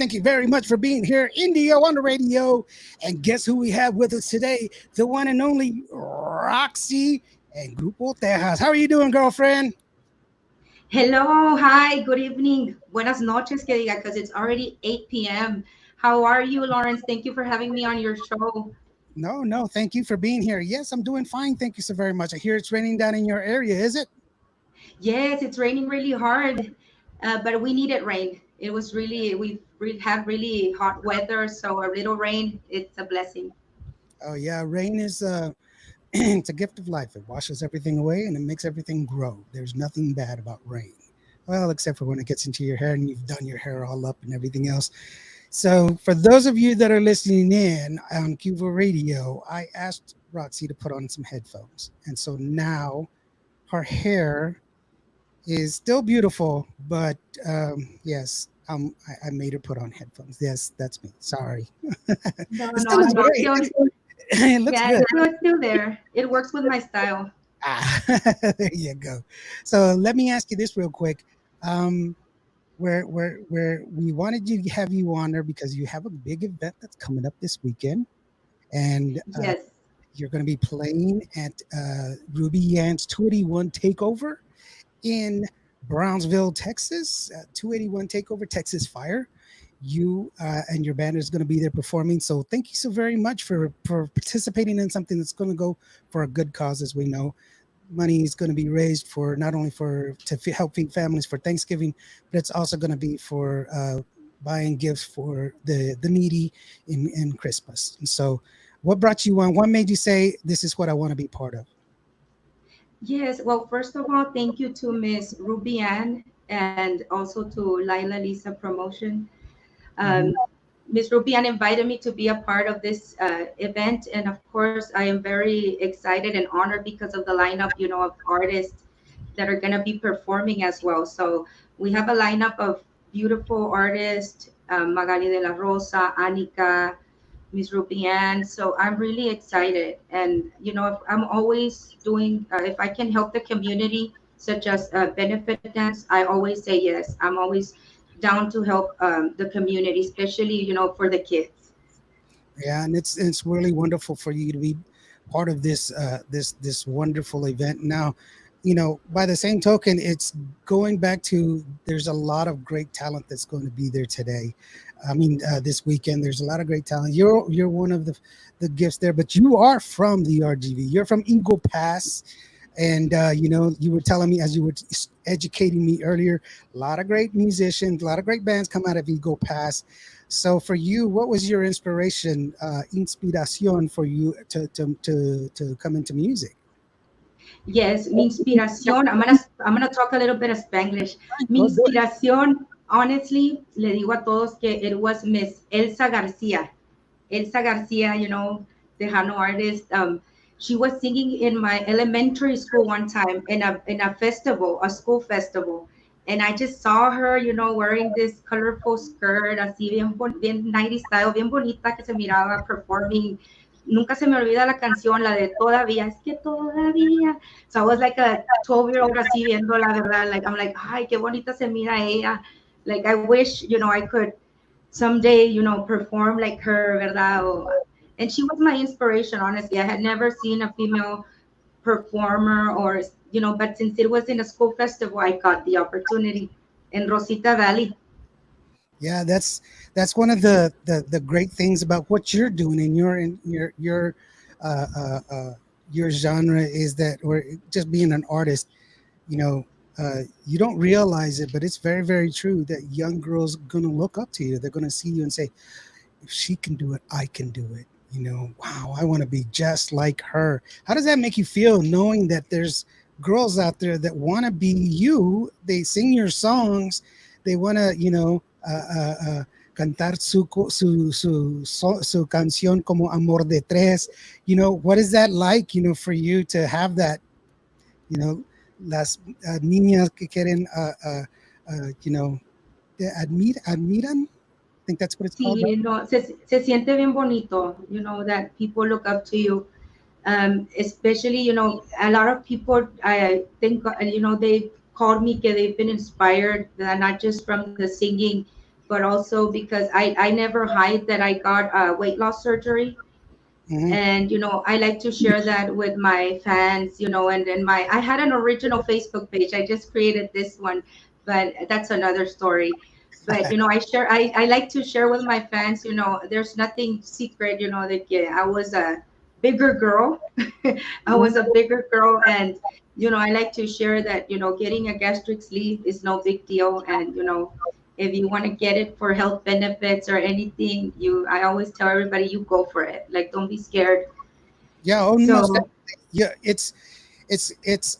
Thank you very much for being here, Indio on the radio. And guess who we have with us today? The one and only Roxy and Grupo Tejazz. How are you doing, girlfriend? Hello, hi, good evening. Buenas noches, que diga, because it's already 8 p.m. How are you, Lawrence? Thank you for having me on your show. No. Thank you for being here. Yes, I'm doing fine. Thank you so very much. I hear it's raining down in your area, is it? Yes, it's raining really hard, but we needed rain. It was really, we have really hot weather, so a little rain, it's a blessing. Oh, yeah. Rain is it's a gift of life. It washes everything away and it makes everything grow. There's nothing bad about rain. Well, except for when it gets into your hair and you've done your hair all up and everything else. So, for those of you that are listening in on Cuba Radio, I asked Roxy to put on some headphones. And so now her hair is still beautiful, but yes, I made her put on headphones. Yes, that's me. Sorry. No, It still no, looks no, great. It looks yeah, good. it's still there. It works with my style. Ah, there you go. So let me ask you this real quick. Um, where we wanted you to have you on there because you have a big event that's coming up this weekend, and Yes. you're going to be playing at Ruby Yann's 281 Takeover in Brownsville, Texas. 281 Takeover, Texas Fire. You and your band is going to be there performing. So thank you so very much for participating in something that's going to go for a good cause, as we know money is going to be raised for not only for help feed families for Thanksgiving, but it's also going to be for buying gifts for the needy in Christmas. And so, what brought you on? What made you say this is what I want to be part of? Yes, well, first of all, thank you to Miss Ruby Ann and also to Laila Lisa Promotion. Mhm. Um, Ms. Rubian invited me to be a part of this event, and of course, I am very excited and honored because of the lineup, of artists that are going to be performing as well. So we have a lineup of beautiful artists, Magali de la Rosa, Anika, Ms. Rubian. So I'm really excited, and if I'm always doing, if I can help the community, such as benefit dance, I always say yes. I'm always down to help the community, especially for the kids. Yeah, and it's really wonderful for you to be part of this wonderful event. Now, by the same token, it's going back to there's a lot of great talent that's going to be there today. I mean, this weekend there's a lot of great talent. You're one of the gifts there, but you are from the RGV. You're from Eagle Pass, and you were telling me as you were educating me earlier, a lot of great musicians, a lot of great bands come out of Eagle Pass. So for you, what was your inspiración for you to come into music? Yes, mi inspiración. I'm gonna talk a little bit of Spanglish. Mi Go do it. inspiración, honestly, le digo a todos que it was Miss Elsa Garcia. Elsa Garcia, Tejano artist. She was singing in my elementary school one time in a festival, a school festival. And I just saw her, wearing this colorful skirt, así bien 90 style, bien bonita que se miraba performing. Nunca se me olvida la canción, la de Todavía, es que todavía. So I was like a 12-year-old así viendo la verdad. Like, I'm like, ay, qué bonita se mira ella. Like, I wish, I could someday, perform like her, ¿verdad? And she was my inspiration, honestly. I had never seen a female performer but since it was in a school festival, I got the opportunity in Rosita Valley. Yeah, that's one of the great things about what you're doing in uh, uh, uh, your genre is that, or just being an artist, you know, you don't realize it, but it's very, very true that young girls are going to look up to you. They're going to see you and say, if she can do it, I can do it. Wow, I want to be just like her. How does that make you feel knowing that there's girls out there that want to be you? They sing your songs. They want to, cantar su canción como Amor de Tres. What is that like, for you to have that, you know, las niñas que quieren, admiran? I think that's what it's called, right? Sí, no, se siente bien bonito, that people look up to you. Especially, a lot of people, I think, they called me, que they've been inspired, not just from the singing, but also because I never hide that I got weight loss surgery. Hmm. And I like to share that with my fans, and then I had an original Facebook page. I just created this one, but that's another story. But I like to share with my fans, there's nothing secret, that yeah, I was a bigger girl. I was a bigger girl, and I like to share that, getting a gastric sleeve is no big deal. And if you want to get it for health benefits or anything, I always tell everybody, you go for it. Like, don't be scared. Yeah, almost. So Yeah, it's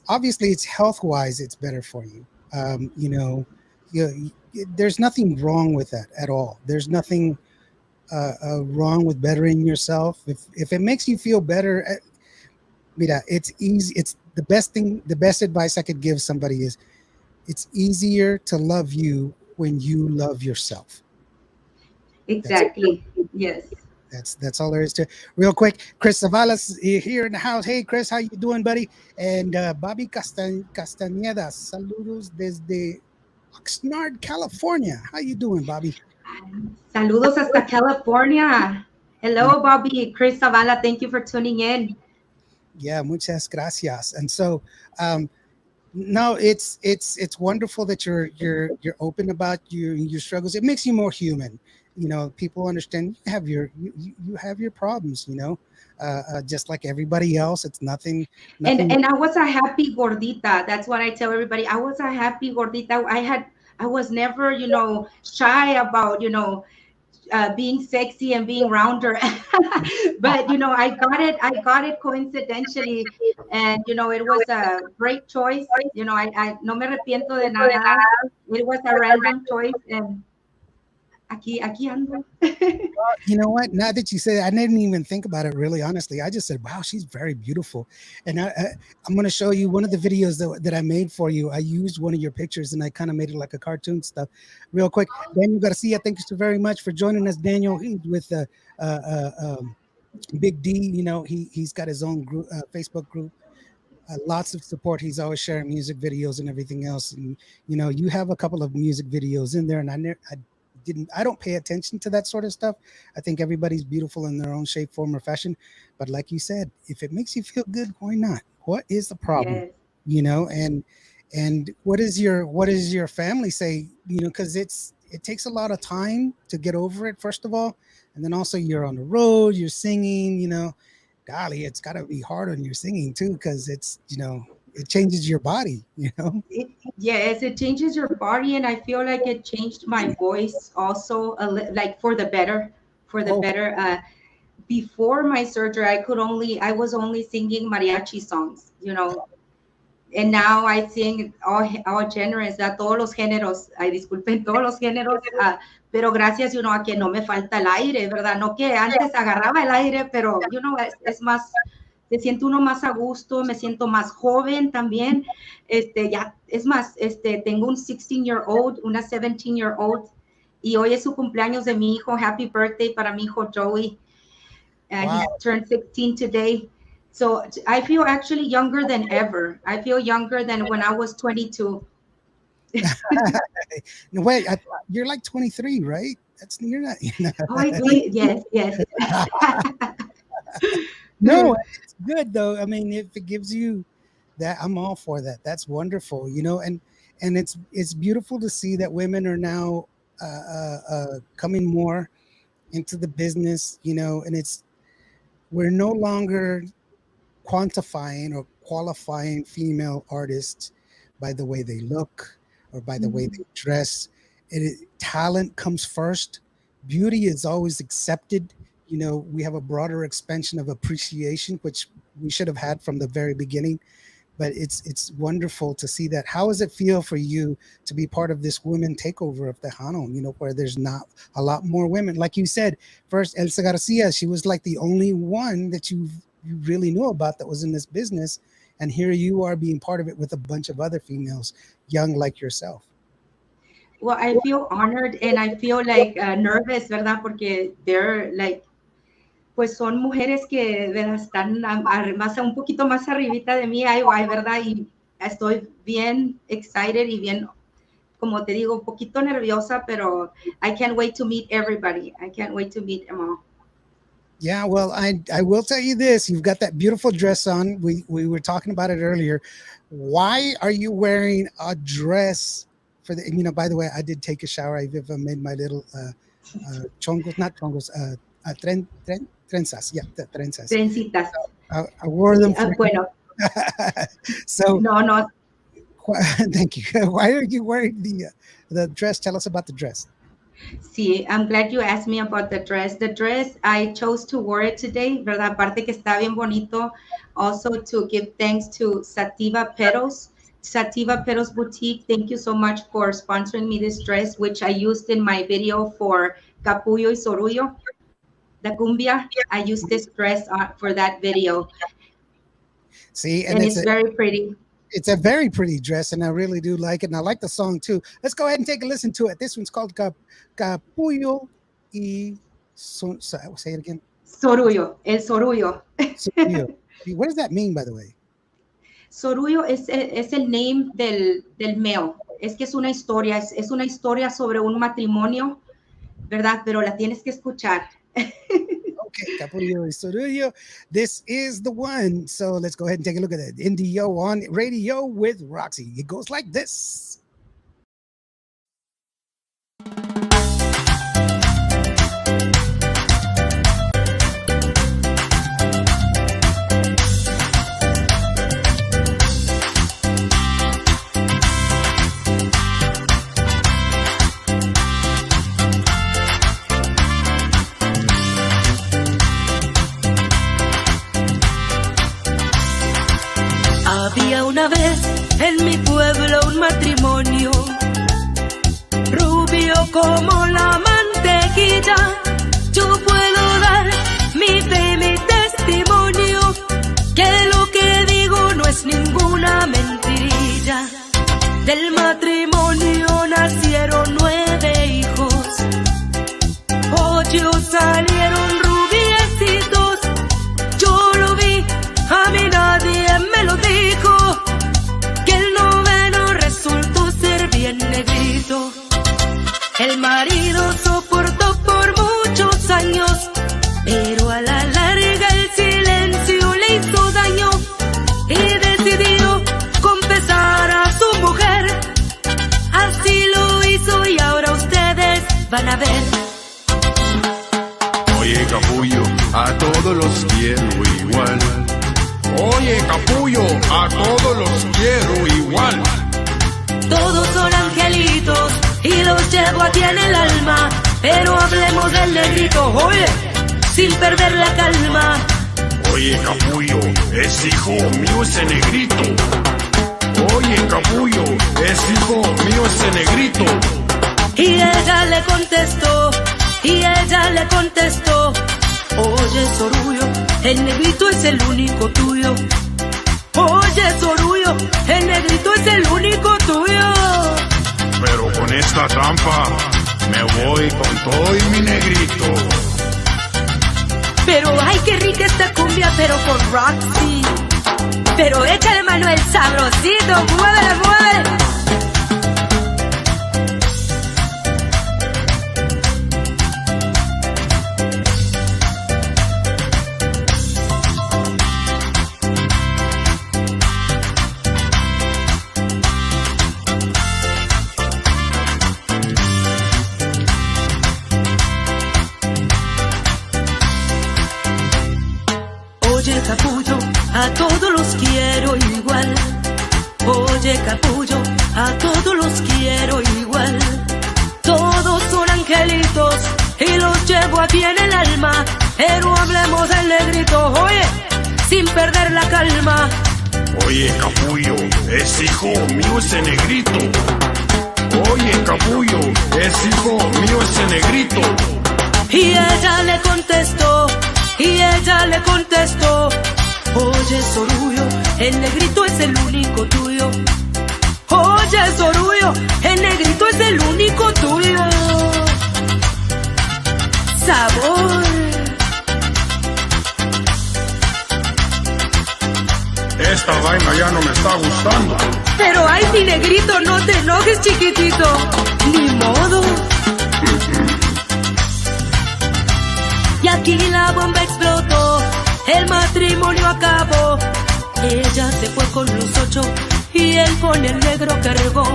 obviously it's health wise, it's better for you. You know, there's nothing wrong with that at all. There's nothing wrong with bettering yourself. If it makes you feel better, mira, it's easy. It's the best thing. The best advice I could give somebody is it's easier to love you when you love yourself. That's exactly. Yes. that's all there is to it. Real quick, Chris Zavala's here in the house. Hey, Chris, how you doing, buddy? And Bobby Castañeda, saludos desde Oxnard, California. How you doing, Bobby? Saludos hasta California. Yeah, Hello, Bobby. Chris Zavala, thank you for tuning in. yeah, muchas gracias. And so, no, it's wonderful that you're open about your struggles. It makes you more human. You know, people understand you have your problems. You know, just like everybody else. It's And nothing. and I was a happy gordita. That's what I tell everybody. I was a happy gordita. I was never, shy about, being sexy and being rounder. But I got it coincidentally, and it was a great choice. I no me arrepiento de nada. It was a random choice, and aquí ando. You know what? Now that you say that, I didn't even think about it really honestly. I just said, wow, she's very beautiful. And I'm going to show you one of the videos that I made for you. I used one of your pictures and I kind of made it like a cartoon stuff. Real quick, Daniel Garcia, thank you so very much for joining us. Daniel, he's with Big D. You know, he's got his own group, Facebook group, lots of support. He's always sharing music videos and everything else. And you know, you have a couple of music videos in there, and I don't pay attention to that sort of stuff. I think everybody's beautiful in their own shape, form, or fashion. But like you said, if it makes you feel good, why not? What is the problem? Yes. You know, and what is your family say? You know, because it takes a lot of time to get over it, first of all, and then also you're on the road, you're singing. You know, golly, it's got to be hard on your singing too, because it's it changes your body. You know. Yes, it changes your body, and I feel like it changed my voice also, like for the better. For the Oh better. Before my surgery, I was only singing mariachi songs, and now I sing all genres, todos los géneros, ay, disculpen, todos los géneros, pero gracias, a que no me falta el aire, ¿verdad? No que antes agarraba el aire, pero, es más, se siente uno más a gusto, me siento más joven también, ya, es más, tengo un 16-year-old, una 17-year-old, y hoy es su cumpleaños de mi hijo. Happy birthday para mi hijo Joey. wow. He's turned 16 today. So I feel actually younger than ever. I feel younger than when I was 22. No, wait, you're like 23, right? That's you're not. Oh, yes, yes. No, it's good though. I mean, if it gives you that, I'm all for that. That's wonderful, you know, and it's beautiful to see that women are now coming more into the business, you know, and we're no longer quantifying or qualifying female artists by the way they look or by the way they dress. Talent comes first. Beauty is always accepted. You know, we have a broader expansion of appreciation, which we should have had from the very beginning. But it's wonderful to see that. How does it feel for you to be part of this women takeover of Tejano? You know, where there's not a lot more women, like you said. First, Elsa Garcia, she was like the only one that you really knew about that was in this business, and here you are being part of it with a bunch of other females, young like yourself. Well, I feel honored and I feel like nervous, ¿verdad? Porque they're like, pues son mujeres que, ¿verdad? Están más, un poquito más arribita de mí, ay, ¿verdad? Y estoy bien excited y bien como te digo, un poquito nerviosa, pero I can't wait to meet everybody. I can't wait to meet them all. Yeah, well, I will tell you this: you've got that beautiful dress on. We were talking about it earlier. Why are you wearing a dress for the? You know, by the way, I did take a shower. I've made my little chongos, not chongos, trenzas. Yeah, the trenzas. Trencitas. I wore them. Sí, bueno, So no, thank you. Why are you wearing the dress? Tell us about the dress. sí, I'm glad you asked me about the dress. The dress, I chose to wear it today, ¿verdad? Aparte que está bien bonito. Also to give thanks to Sativa Petals Boutique. Thank you so much for sponsoring me this dress, which I used in my video for Capullo y Sorullo, the cumbia. I used this dress for that video. See, And it's very pretty. It's a very pretty dress, and I really do like it. And I like the song too. Let's go ahead and take a listen to it. This one's called Capullo y say it again. Sorullo, el Sorullo. Sorullo. What does that mean, by the way? Sorullo es el name del male. Es que es una historia sobre un matrimonio, ¿verdad? Pero la tienes que escuchar. Okay, Capullo y Sorullo. This is the one. So let's go ahead and take a look at it. Indio on radio with Roxy. It goes like this. Había una vez en mi pueblo un matrimonio, rubio como la mantequilla. Yo puedo dar mi fe y mi testimonio, que lo que digo no es ninguna mentirilla. Del matrimonio nacieron 9 hijos, 8 salieron rubiecitos. Yo lo vi, a mí nadie me lo dijo, que el 9º resultó ser bien negrito. El marido soportó por muchos años, pero a la larga el silencio le hizo daño y decidió confesar a su mujer. Así lo hizo y ahora ustedes van a ver. Oye, Capullo, a todos los quiero igual. Oye, Capullo, a todos los quiero igual. Todos son angelitos y los llevo aquí en el alma, pero hablemos del negrito, oye, sin perder la calma. Oye, Capullo, es hijo mío ese negrito. Oye, Capullo, es hijo mío ese negrito. Y ella le contestó, oye, Sorullo, el negrito es el único tuyo. Oye, Sorullo, el negrito es el único tuyo. Pero con esta trampa me voy con todo y mi negrito. Pero ay, qué rica esta cumbia, pero con Roxy. Pero échale mano el sabrosito, muévele, muévele. Oye, Capullo, a todos los quiero igual. Oye, Capullo, a todos los quiero igual. Todos son angelitos y los llevo aquí en el alma, pero hablemos del negrito, oye, sin perder la calma. Oye, Capullo, es hijo mío ese negrito. Oye, Capullo, es hijo mío ese negrito. Y ella le contestó, oye, Sorullo, el negrito es el único tuyo. Oye, Sorullo, el negrito es el único tuyo. Sabor. Esta vaina ya no me está gustando. Pero ay, mi negrito, no te enojes, chiquitito. Ni modo. Y aquí la bomba explotó, el matrimonio acabó. Ella se fue con los 8 y él con el negro cargó.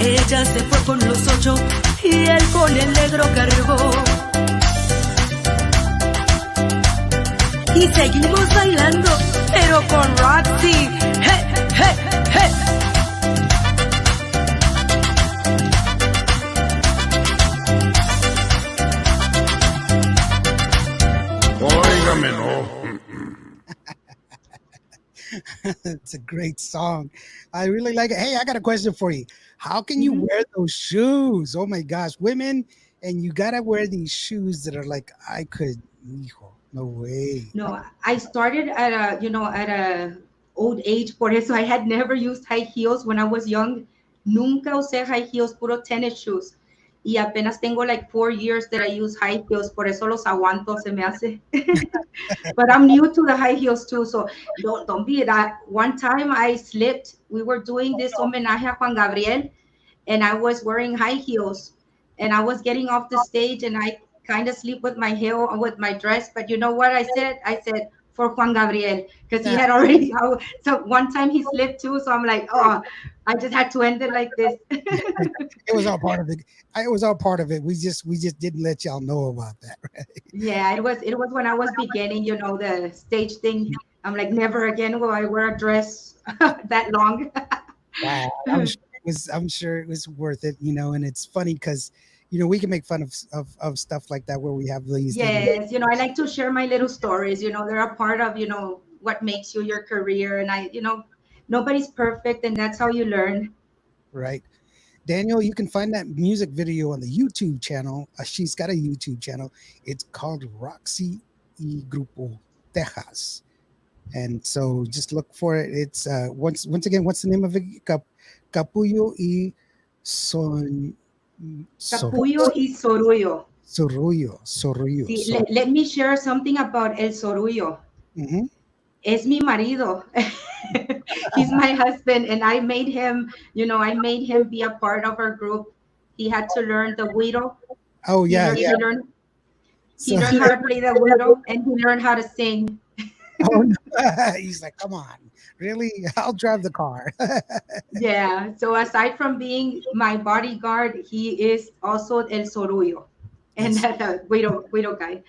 Ella se fue con los 8 y él con el negro cargó. Y seguimos bailando, pero con Roxy. ¡Hey, hey, hey! Óigame, no. It's a great song. I really like it. Hey, I got a question for you. How can you wear those shoes? Oh my gosh, women, and you gotta wear these shoes that are like I could. Hijo, no way. No, I started at a old age. Por eso I had never used high heels when I was young. Nunca usé high heels, puro tennis shoes. Y apenas tengo like 4 years that I use high heels. Por eso los aguanto, se me hace. But I'm new to the high heels too, so don't be that. One time I slipped. We were doing this homenaje a Juan Gabriel, and I was wearing high heels, and I was getting off the stage, and I kind of sleep with my hair with my dress. But you know what I said? I said for Juan Gabriel, because he had already. So one time he slipped too, so I'm like, oh, I just had to end it like this. It was all part of it. It was all part of it. We just didn't let y'all know about that, right? Yeah, it was when I was beginning, the stage thing. I'm like, never again will I wear a dress that long. Wow. I'm sure it was worth it, and it's funny because we can make fun of stuff like that where we have these Yes, I like to share my little stories. They're a part of, what makes you your career. And nobody's perfect, and that's how you learn. right. Daniel, you can find that music video on the YouTube channel. She's got a YouTube channel. It's called Roxy y Grupo Tejazz. And so just look for it. It's once again, what's the name of it? Capullo y Son Capullo y Sorullo. Sorullo. Sí, let me share something about el Sorullo. Mm-hmm. Es mi marido. He's my husband, and I made him be a part of our group. He had to learn the güiro. Oh yeah, He learned how to play the güiro, and he learned how to sing. Oh, no. He's like, come on, really? I'll drive the car. Yeah. So aside from being my bodyguard, he is also el sorullo, and that güiro guy.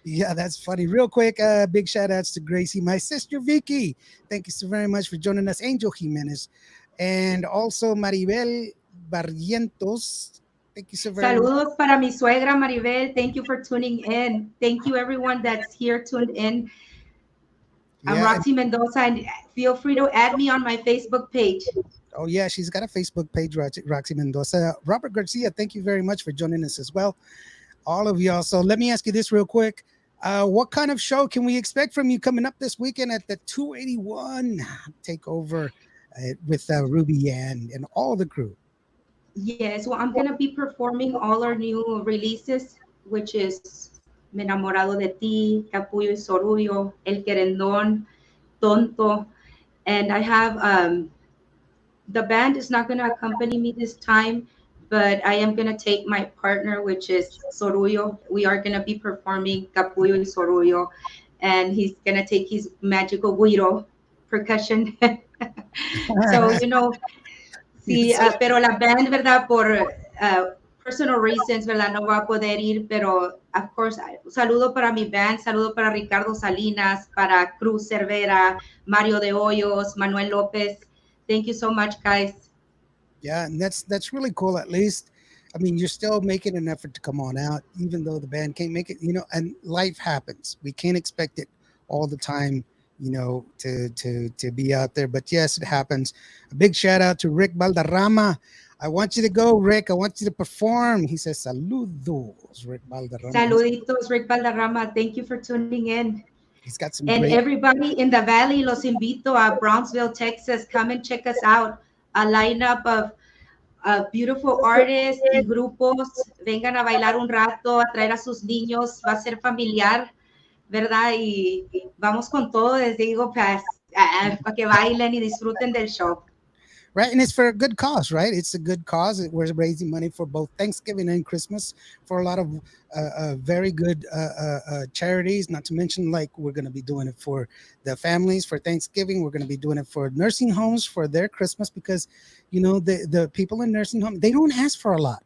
Yeah, that's funny. Real quick, big shout outs to Gracie, my sister Vicky. Thank you so very much for joining us. Angel Jimenez, and also Maribel Barrientos. Thank you so very much. Saludos para mi suegra Maribel. Thank you for tuning in. Thank you everyone that's here tuned in. I'm Roxy Mendoza, and feel free to add me on my Facebook page. Oh yeah, she's got a Facebook page, Roxy Mendoza. Robert Garcia, thank you very much for joining us as well. All of y'all. So let me ask you this real quick. What kind of show can we expect from you coming up this weekend at the 281 takeover with Ruby Yan and all the crew? Yes, well, I'm going to be performing all our new releases, which is Me Enamorado de Ti, Capullo y Sorullo, El Querendón, Tonto. And I have, the band is not going to accompany me this time, but I am going to take my partner, which is Sorullo. We are going to be performing Capullo y Sorullo, and he's going to take his magical güiro percussion. So, sí, pero la band, ¿verdad? Por personal reasons, ¿verdad? No va a poder ir, pero, of course, un saludo para mi band, saludo para Ricardo Salinas, para Cruz Cervera, Mario de Hoyos, Manuel López. Thank you so much, guys. Yeah, and that's really cool. At least, I mean, you're still making an effort to come on out, even though the band can't make it. And life happens. We can't expect it all the time, to be out there. But yes, it happens. A big shout out to Rick Valderrama. I want you to go, Rick. I want you to perform. He says, "Saludos, Rick Valderrama." Saluditos, Rick Valderrama. Thank you for tuning in. He's got some And great. everybody in the Valley, los invito a Brownsville, Texas. Come and check us out. A lineup of beautiful artists y grupos. Vengan a bailar un rato, a traer a sus niños. Va a ser familiar, ¿verdad? Y vamos con todo. Les digo, pues, para que bailen y disfruten del show. Right, and it's for a good cause, right? It's a good cause. We're raising money for both Thanksgiving and Christmas for a lot of very good charities. Not to mention, like, we're going to be doing it for the families for Thanksgiving. We're going to be doing it for nursing homes for their Christmas, because the people in nursing homes, they don't ask for a lot.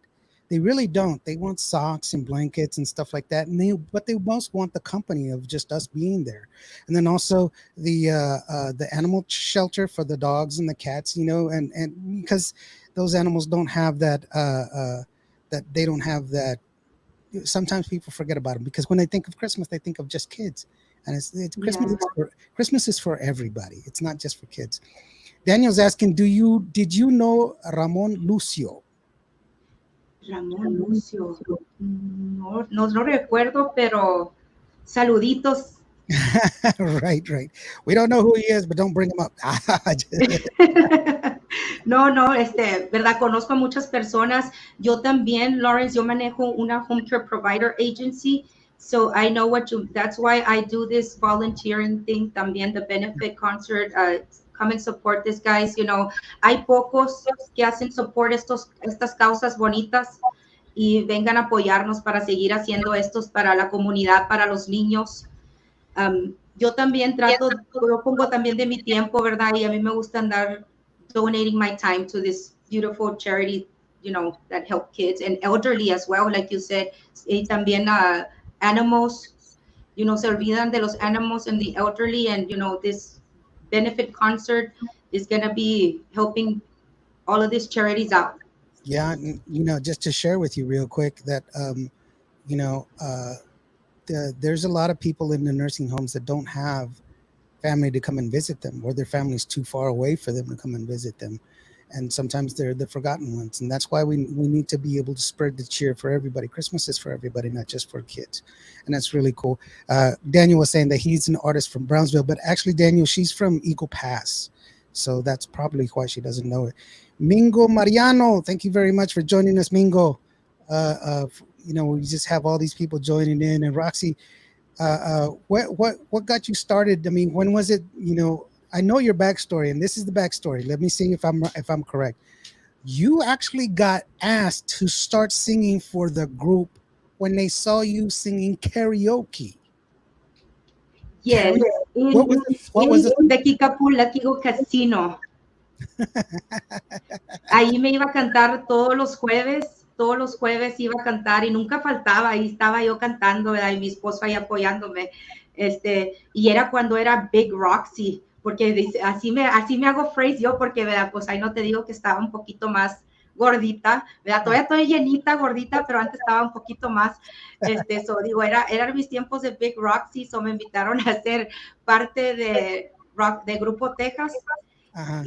They really don't. They want socks and blankets and stuff like that, and they most want the company of just us being there. And then also the animal shelter for the dogs and the cats, and because those animals don't have that they don't have that. Sometimes people forget about them, because when they think of Christmas, they think of just kids, and it's Yeah. Christmas is for everybody. It's not just for kids. Daniel's asking, did you know Ramon Lucio? Ramón Lucio. No, no recuerdo, pero saluditos. Right. We don't know who he is, but don't bring him up. No, no, verdad, conozco a muchas personas. Yo también, Lawrence, yo manejo una home care provider agency. So I know that's why I do this volunteering thing también, the benefit concert. Come and support these guys. Hay pocos que hacen support estas causas bonitas y vengan a apoyarnos para seguir haciendo estos para la comunidad, para los niños. Yo también yo pongo también de mi tiempo, ¿verdad? Y a mí me gusta andar donating my time to this beautiful charity, that help kids and elderly as well, like you said. Y también animals, se olvidan de los animals and the elderly, and, this benefit concert is going to be helping all of these charities out. Yeah, just to share with you real quick that you know, uh, there's a lot of people in the nursing homes that don't have family to come and visit them, or their family's too far away for them to come and visit them. And sometimes they're the forgotten ones. And that's why we need to be able to spread the cheer for everybody. Christmas is for everybody, not just for kids. And that's really cool. Daniel was saying that he's an artist from Brownsville, but actually, Daniel, she's from Eagle Pass. So that's probably why she doesn't know it. Mingo Mariano, thank you very much for joining us, Mingo. We just have all these people joining in. And Roxy, what got you started? I mean, when was it? I know your backstory, and this is the backstory. Let me see if I'm correct. You actually got asked to start singing for the group when they saw you singing karaoke. Yes, What was it? in the Kikapulakigo Casino. Ahí me iba a cantar todos los jueves iba a cantar y nunca faltaba, ahí estaba yo cantando, ¿verdad? Y mi esposo ahí apoyándome, y era cuando era Big Roxy, porque así me hago phrase yo, porque, ¿verdad? Pues ahí no te digo que estaba un poquito más gordita, ¿verdad? Todavía estoy llenita, gordita, pero antes estaba un poquito más, digo, eran mis tiempos de Big Roxy, me invitaron a ser parte de Grupo Tejazz. Ajá.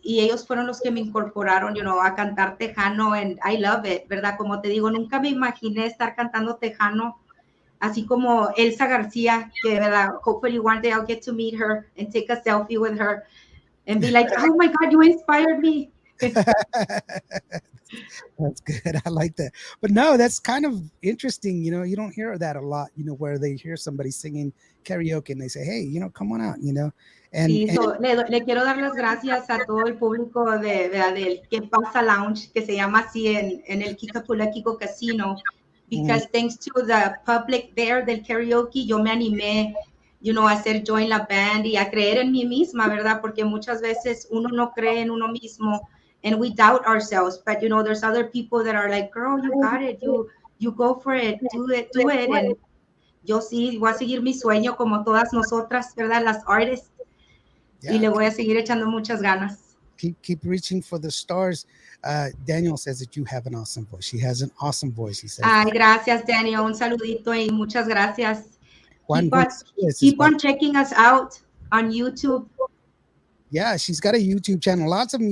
Y ellos fueron los que me incorporaron, a cantar tejano, and I love it, ¿verdad? Como te digo, nunca me imaginé estar cantando tejano, así como Elsa García, que, ¿verdad? Hopefully one day I'll get to meet her and take a selfie with her and be like, oh my God, you inspired me. That's good. I like that. But no, that's kind of interesting. You don't hear that a lot, where they hear somebody singing karaoke and they say, hey, come on out, And, Sí, and le quiero dar las gracias a todo el público del Que Pasa Lounge, que se llama así en el Kikapulakigo Casino, because thanks to the public there del karaoke, yo me animé, a hacer join la band y a creer en mí misma, ¿verdad? Porque muchas veces uno no cree en uno mismo and we doubt ourselves, but, there's other people that are like, girl, you got it, you go for it, do it, and yo sí voy a seguir mi sueño como todas nosotras, ¿verdad? Las artists. Y le voy a seguir echando muchas ganas. Keep reaching for the stars. Daniel says that you have an awesome voice. She has an awesome voice, he says. Ay, gracias, Daniel. Un saludito y muchas gracias. Juan Keep on checking us out on YouTube. Yeah, she's got a YouTube channel. Lots of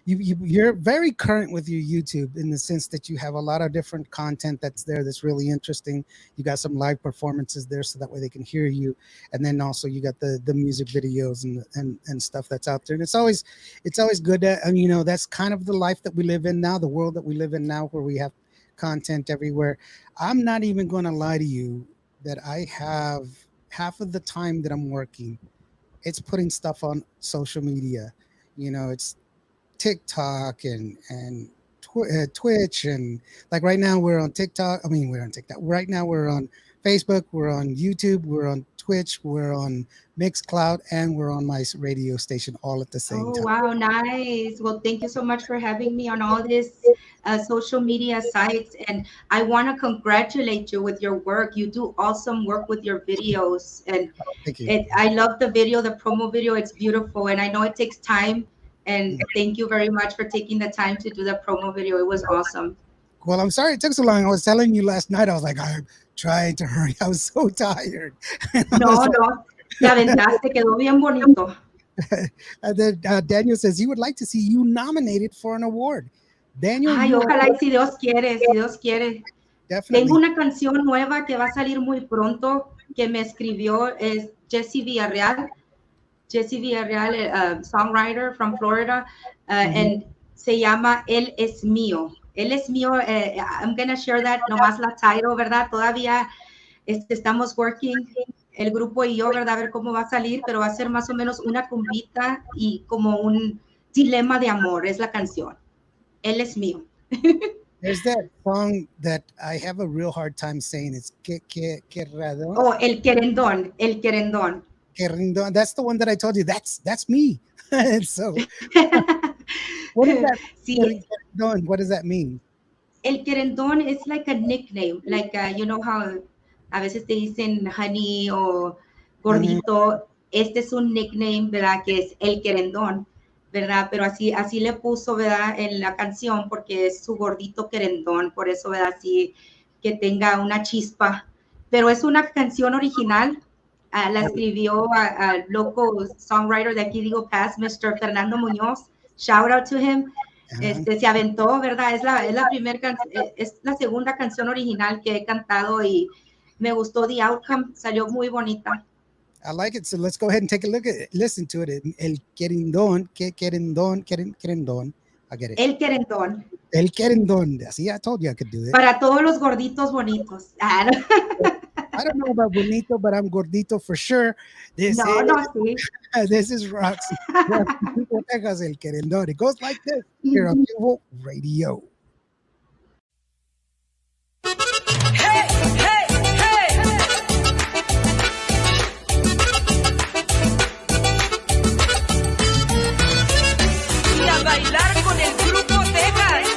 you're very current with your YouTube, in the sense that you have a lot of different content that's there that's really interesting. You got some live performances there, so that way they can hear you, and then also you got the music videos and stuff that's out there. And it's always good to, that's kind of the life that we live in now, the world that we live in now, where we have content everywhere. I'm not even going to lie to you that I have half of the time that I'm working, it's putting stuff on social media. It's TikTok and Twitch, and like right now we're on TikTok. I mean, we're on TikTok. Right now we're on Facebook, we're on YouTube, we're on Twitch, we're on Mixcloud, and we're on my radio station all at the same Oh, time. wow, nice. Well, thank you so much for having me on all these social media sites. And I want to congratulate you with your work. You do awesome work with your videos. And Thank you. I love the video, the promo video. It's beautiful. And I know it takes time. And thank you very much for taking the time to do the promo video. It was awesome. Well, I'm sorry it took so long. I was telling you last night, I was like, I'm trying to hurry. I was so tired. No, no, te aventaste, quedó bien bonito. And then Daniel says he would like to see you nominated for an award. Daniel, Ay, ojalá y si Dios quiere, si Dios quiere. definitely. Tengo una canción nueva que va a salir muy pronto que me escribió es Jessie Villarreal. Jessie Villarreal, songwriter from Florida, and se llama Él es mío. Él es mío. I'm going to share that, nomás la title, ¿verdad? Todavía estamos working, el grupo y yo, ¿verdad? A ver cómo va a salir, pero va a ser más o menos una cumbita y como un dilema de amor, es la canción. Él es mío. There's that song that I have a real hard time saying. It's Querradón. Oh, el querendón, el querendón. Querindón. That's the one that I told you. That's me. So, what is that? Sí, Querindón? What does that mean? el querendón is like a nickname, like you know how a veces te dicen honey o gordito. Este es un nickname, ¿verdad? Que es el querendón, ¿verdad? Pero así le puso, ¿verdad? En la canción porque es su gordito querendón, por eso, ¿verdad? Así que tenga una chispa. Pero es una canción original. La escribió a local songwriter de aquí, digo, Paz, Mr. Fernando Muñoz. Shout out to him. Se aventó, ¿verdad? Es la segunda canción original que he cantado y me gustó the outcome. Salió muy bonita. I like it. So let's go ahead and take a look at it. Listen to it. El querendón, querendón. I get it. El querendón. El querendón. See, I told you I could do it. Para todos los gorditos bonitos. I don't know about bonito, but I'm gordito for sure. This is Roxy. Tejazz, El Querendón. It goes like this here on Grupo Radio. Hey, hey, hey. Y a bailar con el Grupo Tejazz.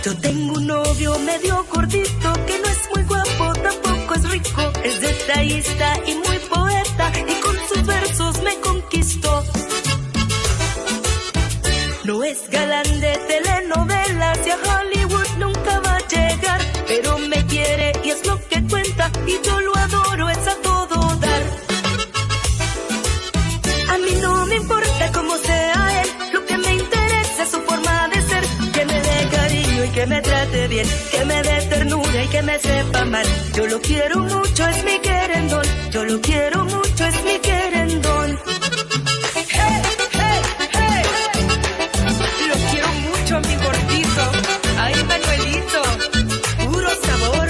Yo tengo un novio medio gordito que no es muy guapo, tampoco es rico, es detallista y muy poeta y con sus versos me conquistó. No es galán de telenovelas y a Hollywood nunca va a llegar, pero me quiere y es lo que cuenta y yo lo adoro, es a todo dar. A mí no me importa cómo sea él, lo que me interesa es su forma de ser, que me dé cariño y que me trate bien, que me dé ternura y que me sepa amar. Yo lo quiero mucho, es mi querendón, yo lo quiero mucho, es mi querendón. Hey, hey, hey. Lo quiero mucho, mi gordito. Ay, Manuelito, puro sabor.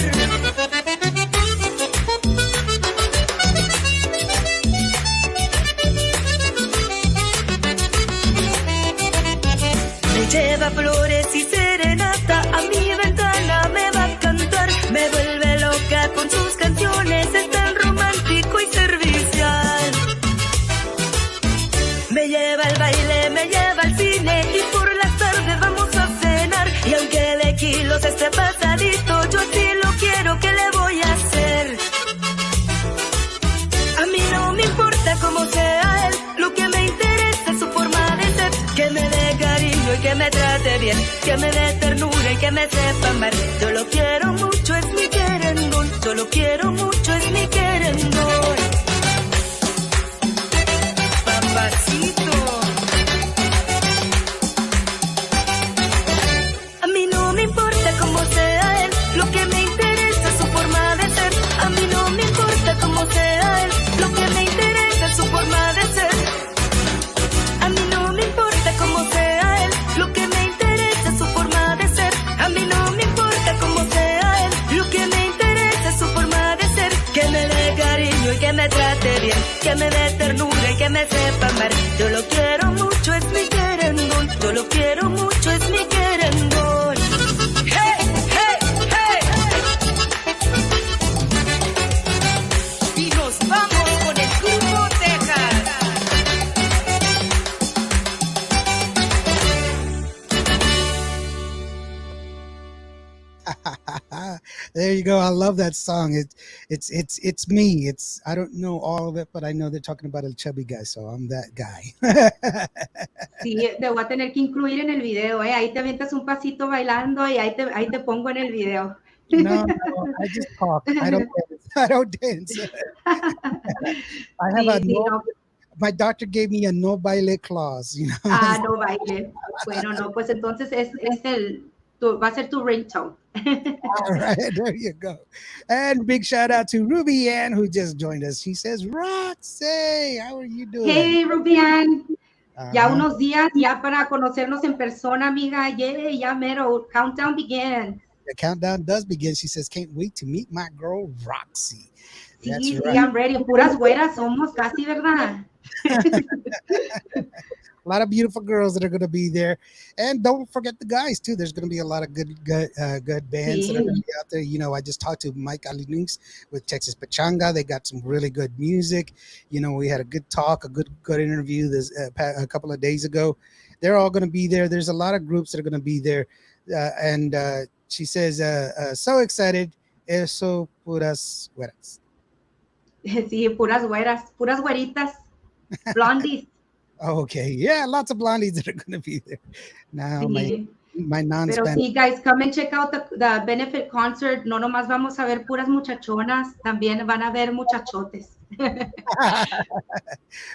Me lleva flores y serenata, a mi ventana me va a cantar, me vuelve loca con sus canciones, es tan romántico y servicial. Me lleva al baile, me lleva al cine y por las tardes vamos a cenar. Y aunque de kilos esté pasadito, yo sí lo quiero, ¿qué le voy a hacer? A mí no me importa cómo sea él, lo que me interesa es su forma de ser, que me dé cariño y que me trate bien, que me dé ternura y que me sepa amar. Yo lo quiero mucho, es mi querendón, yo lo quiero mucho, es mi querendón. Papacito. A mí no me importa cómo sea él, lo que me interesa es su forma de ser. A mí no me importa cómo sea él, lo que me interesa es su forma de ser. A mí no me importa cómo sea él, lo que me interesa es su forma de ser. A mí no me importa cómo sea él, lo trate bien, que me dé ternura y que me sepa amar. Yo lo quiero mucho, es mi querendón. Yo lo quiero mucho, es mi querendón. ¡Hey, hey, hey! Y nos vamos con el Grupo Tejazz. There you go. I love that song. It's me. It's I don't know all of it, but I know they're talking about a chubby guy, so I'm that guy. Sí, te voy a tener que incluir en el video, ¿eh? Ahí te avientas un pasito bailando y ahí te pongo en el video. No, I just talk. I don't dance. I don't dance. I have a Sí, sí, no. no. My doctor gave me a no baile clause. You know. Ah, no baile. Bueno, no, pues entonces va a ser tu ringtone. All right, there you go. And big shout out to Ruby Ann who just joined us. She says, Roxy, how are you doing? Hey, Rubian. Ya Uh-huh. unos días ya para conocernos en persona, amiga. Yeah, ya mero. Countdown begins. The countdown does begin. She says, can't wait to meet my girl, Roxy. That's Sí, sí, right. I'm ready. Puras güeras somos casi, ¿verdad? A lot of beautiful girls that are going to be there, and don't forget the guys too. There's going to be a lot of good bands that are going to be out there. You know, I just talked to Mike Alinux with Texas Pachanga. They got some really good music. You know, we had a good talk, a good interview this a couple of days ago. They're all going to be there. There's a lot of groups that are going to be there, and she says, so excited. Eso puras güeras. Sí, puras güeras, puras güeritas, blondies. Okay, yeah, lots of blondies that are going to be there. Now, Sí. my Pero non-Spanish. sí, guys, come and check out the benefit concert. No nomás vamos a ver puras muchachonas, también van a ver muchachotes.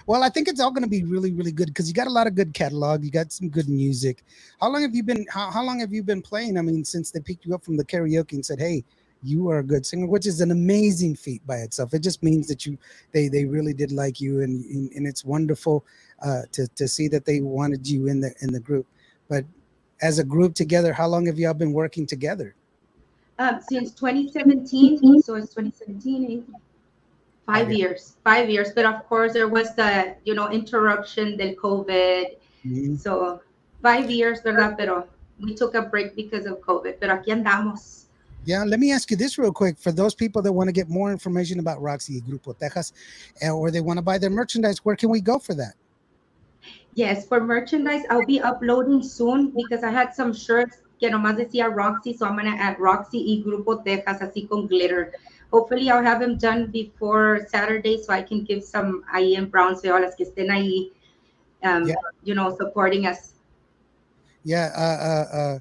Well, I think it's all going to be really, really good because you got a lot of good catalog. You got some good music. How long have you been? How long have you been playing? I mean, since they picked you up from the karaoke and said, "Hey, you are a good singer," which is an amazing feat by itself. It just means that they really did like you, and it's wonderful to see that they wanted you in the group. But as a group together, how long have y'all been working together? Since 2017, so it's 2017, 5 years. 5 years, but of course there was the interruption del COVID. Mhm. So 5 years, ¿verdad? Pero we took a break because of COVID. Pero aquí andamos. Yeah, let me ask you this real quick. For those people that want to get more information about Roxy Grupo Tejazz, or they want to buy their merchandise, where can we go for that? Yes, for merchandise, I'll be uploading soon because I had some shirts que nomás decía Roxy, so I'm gonna add Roxy y Grupo Tejazz así con glitter. Hopefully, I'll have them done before Saturday so I can give some ahí en Brownsville a las que estén ahí, supporting us. Yeah,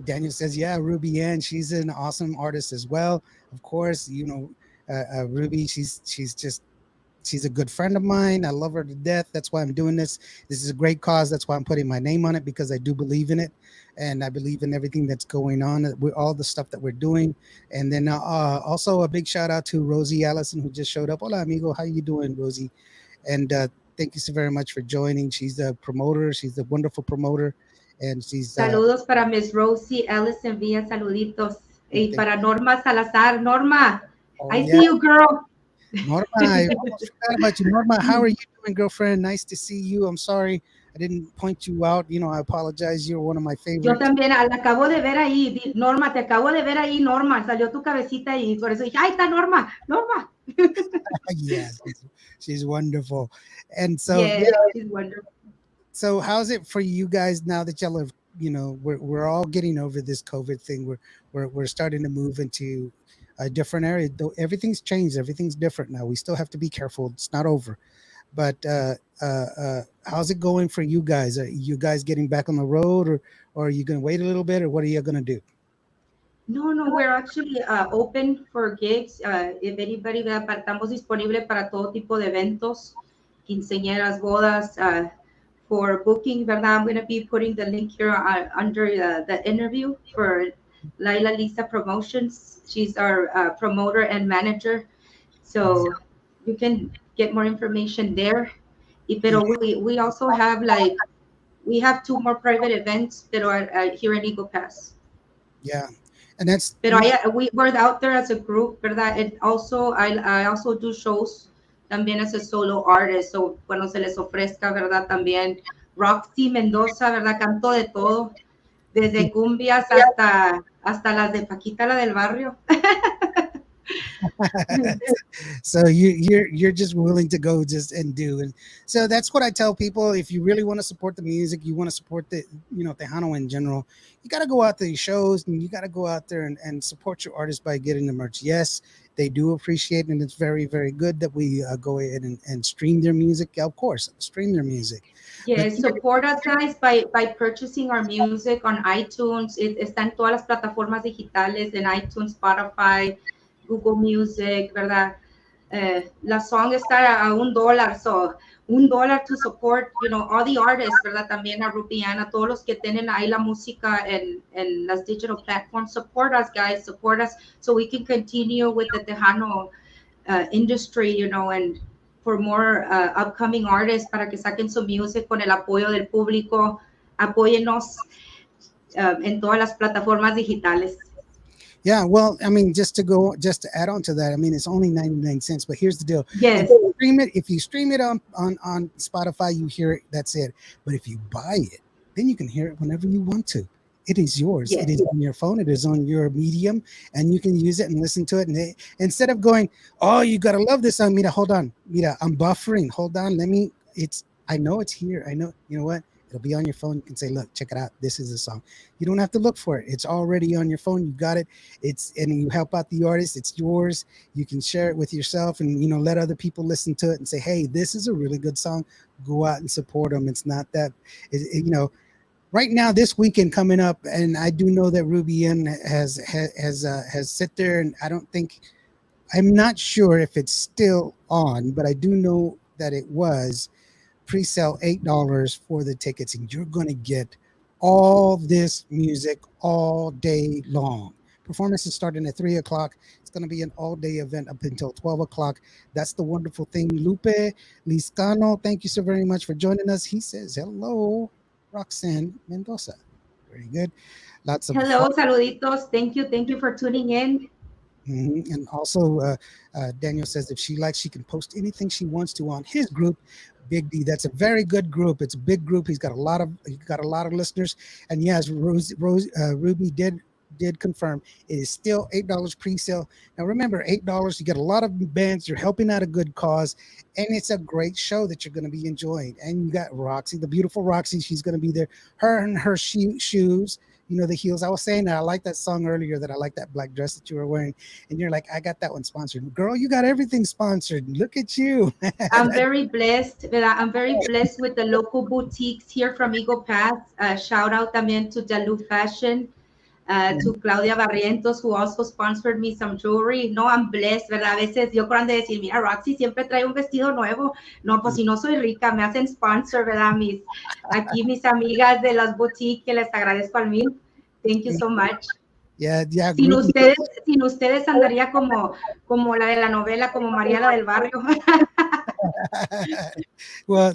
Daniel says, yeah, Ruby Ann, she's an awesome artist as well. Of course, Ruby, she's a good friend of mine. I love her to death. That's why I'm doing this. This is a great cause. That's why I'm putting my name on it, because I do believe in it. And I believe in everything that's going on, all the stuff that we're doing. And then also a big shout out to Rosie Allison, who just showed up. Hola, amigo. How you doing, Rosie? And thank you so very much for joining. She's a promoter. She's a wonderful promoter. And she's... Saludos para Miss Rosie Ellis, envía saluditos. Y para Norma Salazar. Norma, I see you, girl. Norma, I almost forgot about you. Norma, how are you doing, girlfriend? Nice to see you. I'm sorry I didn't point you out. I apologize. You're one of my favorites. Yo también la acabo de ver ahí. Norma, te acabo de ver ahí, Norma. Salió tu cabecita y por eso dije, ahí está Norma, Norma. Yes, she's wonderful. And so, yeah, she's wonderful. So how's it for you guys now that y'all have, we're all getting over this COVID thing. We're starting to move into a different area. Though everything's changed, everything's different now. We still have to be careful. It's not over. But how's it going for you guys? Are you guys getting back on the road, or are you going to wait a little bit, or what are you going to do? No, we're actually open for gigs. If anybody, estamos disponible para todo tipo de eventos, quinceañeras, bodas, for booking, ¿verdad? I'm going to be putting the link here under the interview for Laila Lisa Promotions. She's our promoter and manager. So you can get more information there. Pero we also have we have 2 more private events that are here in Eagle Pass. Yeah. And that's... Pero we're out there as a group, ¿verdad? And also, I also do shows también as a solo artist. So, cuando se les ofrezca, ¿verdad? También Roxy Mendoza, ¿verdad? Canto de todo, desde cumbias hasta las de Paquita, la del barrio. So you're just willing to go just and do, and so that's what I tell people. If you really want to support the music, you want to support the Tejano in general, you got to go out to these shows and you got to go out there and support your artists by getting the merch. Yes, they do appreciate it, and it's very very good that we go ahead and stream their music. Yeah, of course, stream their music, but Yes, support us guys by purchasing our music on iTunes. Está en todas las plataformas digitales, en iTunes, Spotify, Google Music, ¿verdad? La song está a $1, so $1 to support, all the artists, ¿verdad? También a Rubiana, todos los que tienen ahí la música en las digital platforms. Support us, guys, support us so we can continue with the Tejano industry, and for more upcoming artists para que saquen su music con el apoyo del público. Apóyennos en todas las plataformas digitales. yeah, well, I mean, just to add on to that, I mean, it's only 99 cents, but here's the deal. Yes. If you stream it on Spotify, you hear it, that's it. But if you buy it, then you can hear it whenever you want to. It is yours. Yes. It is on your phone. It is on your medium, and you can use it and listen to it. And instead of going, oh, you gotta love this song. Mira, hold on. Mira, I'm buffering. Hold on. I know it's here. I know. You know what? It'll be on your phone. You can say, look, check it out. This is the song. You don't have to look for it. It's already on your phone. You got it. And you help out the artist. It's yours. You can share it with yourself and, let other people listen to it and say, hey, this is a really good song. Go out and support them. It's not that, right now, this weekend coming up, and I do know that Rubian has sit there, and I'm not sure if it's still on, but I do know that it was pre-sale $8 for the tickets, and you're going to get all this music all day long. Performance is starting at 3 o'clock. It's going to be an all-day event up until 12 o'clock. That's the wonderful thing. Lupe Liscano, thank you so very much for joining us. He says, hello, Roxanne Mendoza. Very good. Lots of Hello, saluditos. Thank you for tuning in. Mm-hmm. And also, Daniel says if she likes, she can post anything she wants to on his group, Big D. That's a very good group. It's a big group. He's got a lot of listeners. And yes, Ruby did confirm it is still $8 pre-sale. Now remember, $8, you get a lot of bands. You're helping out a good cause, and it's a great show that you're going to be enjoying. And you got Roxy, the beautiful Roxy. She's going to be there. Her and her shoes. The heels. I was saying that I like that song earlier, that I like that black dress that you were wearing, and you're like, I got that one sponsored. Girl, you got everything sponsored. Look at you. I'm very blessed. I'm very blessed with the local boutiques here from Eagle Pass. Shout out también to Dalu Fashion, to Claudia Barrientos, who also sponsored me some jewelry. No, I'm blessed, ¿verdad? A veces yo cuando decir, mira, Roxy siempre trae un vestido nuevo. No, pues si no soy rica, me hacen sponsor, ¿verdad? Aquí mis amigas de las boutiques, que les agradezco al mil. Thank you so much. Yeah. Sin ustedes andaría como la de la novela, como María la del Barrio. Well,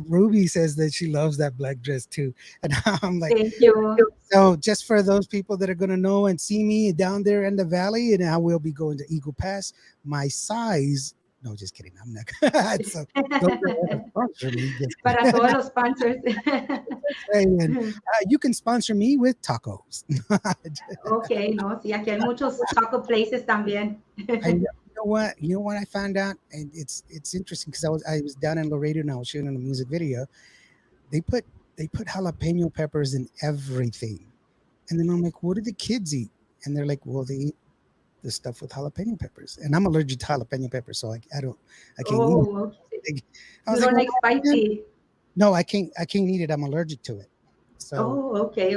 Ruby says that she loves that black dress too, and I'm like, thank you. So just for those people that are going to know and see me down there in the valley, and I will be going to Eagle Pass, my size. No, just kidding. I'm not. So don't sponsor me. Para todos los sponsors. And you can sponsor me with tacos. Okay, no, sí, aquí hay muchos taco places también. You know what I found out, and it's interesting because I was down in Laredo and I was shooting a music video. They put jalapeno peppers in everything, and then I'm like, what do the kids eat? And they're like, well, they eat the stuff with jalapeno peppers, and I'm allergic to jalapeno peppers, so I can't eat it. Okay. You don't like spicy? No, I can't eat it. I'm allergic to it. So. Okay.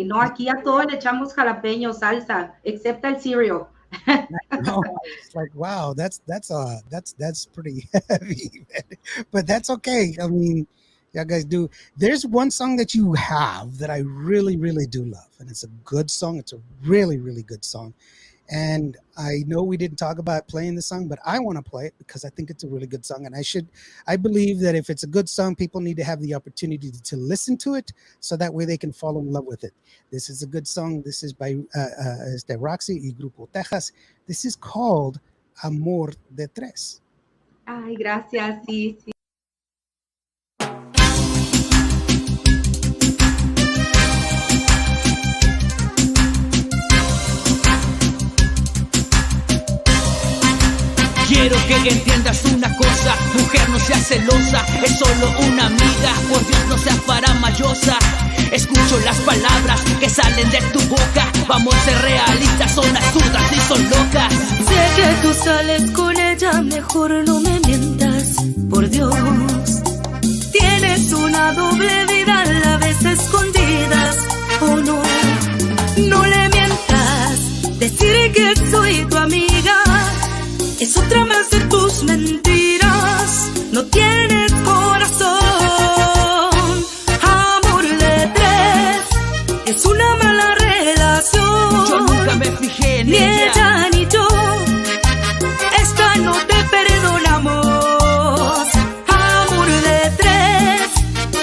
No, aquí a todos le echamos jalapeño salsa, except el cereal. No, it's like, wow, that's pretty heavy, but that's okay. I mean, y'all guys do. There's one song that you have that I really, really do love, and it's a good song. It's a really, really good song. And I know we didn't talk about playing the song, but I want to play it because I think it's a really good song. And I believe that if it's a good song, people need to have the opportunity to listen to it so that way they can fall in love with it. This is a good song. This is by Roxy y Grupo Tejazz. This is called Amor de Tres. Ay, gracias, sí, sí. Quiero que entiendas una cosa, mujer no seas celosa, es solo una amiga, por Dios no seas paramayosa. Escucho las palabras que salen de tu boca, vamos a ser realistas, son absurdas y son locas. Sé que tú sales con ella, mejor no me mientas, por Dios. Tienes una doble vida, la ves a escondidas, oh no, no le mientas. Decir que soy tu amiga es otra más de tus mentiras. No tienes corazón. Amor de tres es una mala relación. Yo nunca me fijé en ni ella. ella ni yo. Esta no te perdonamos. Amor de tres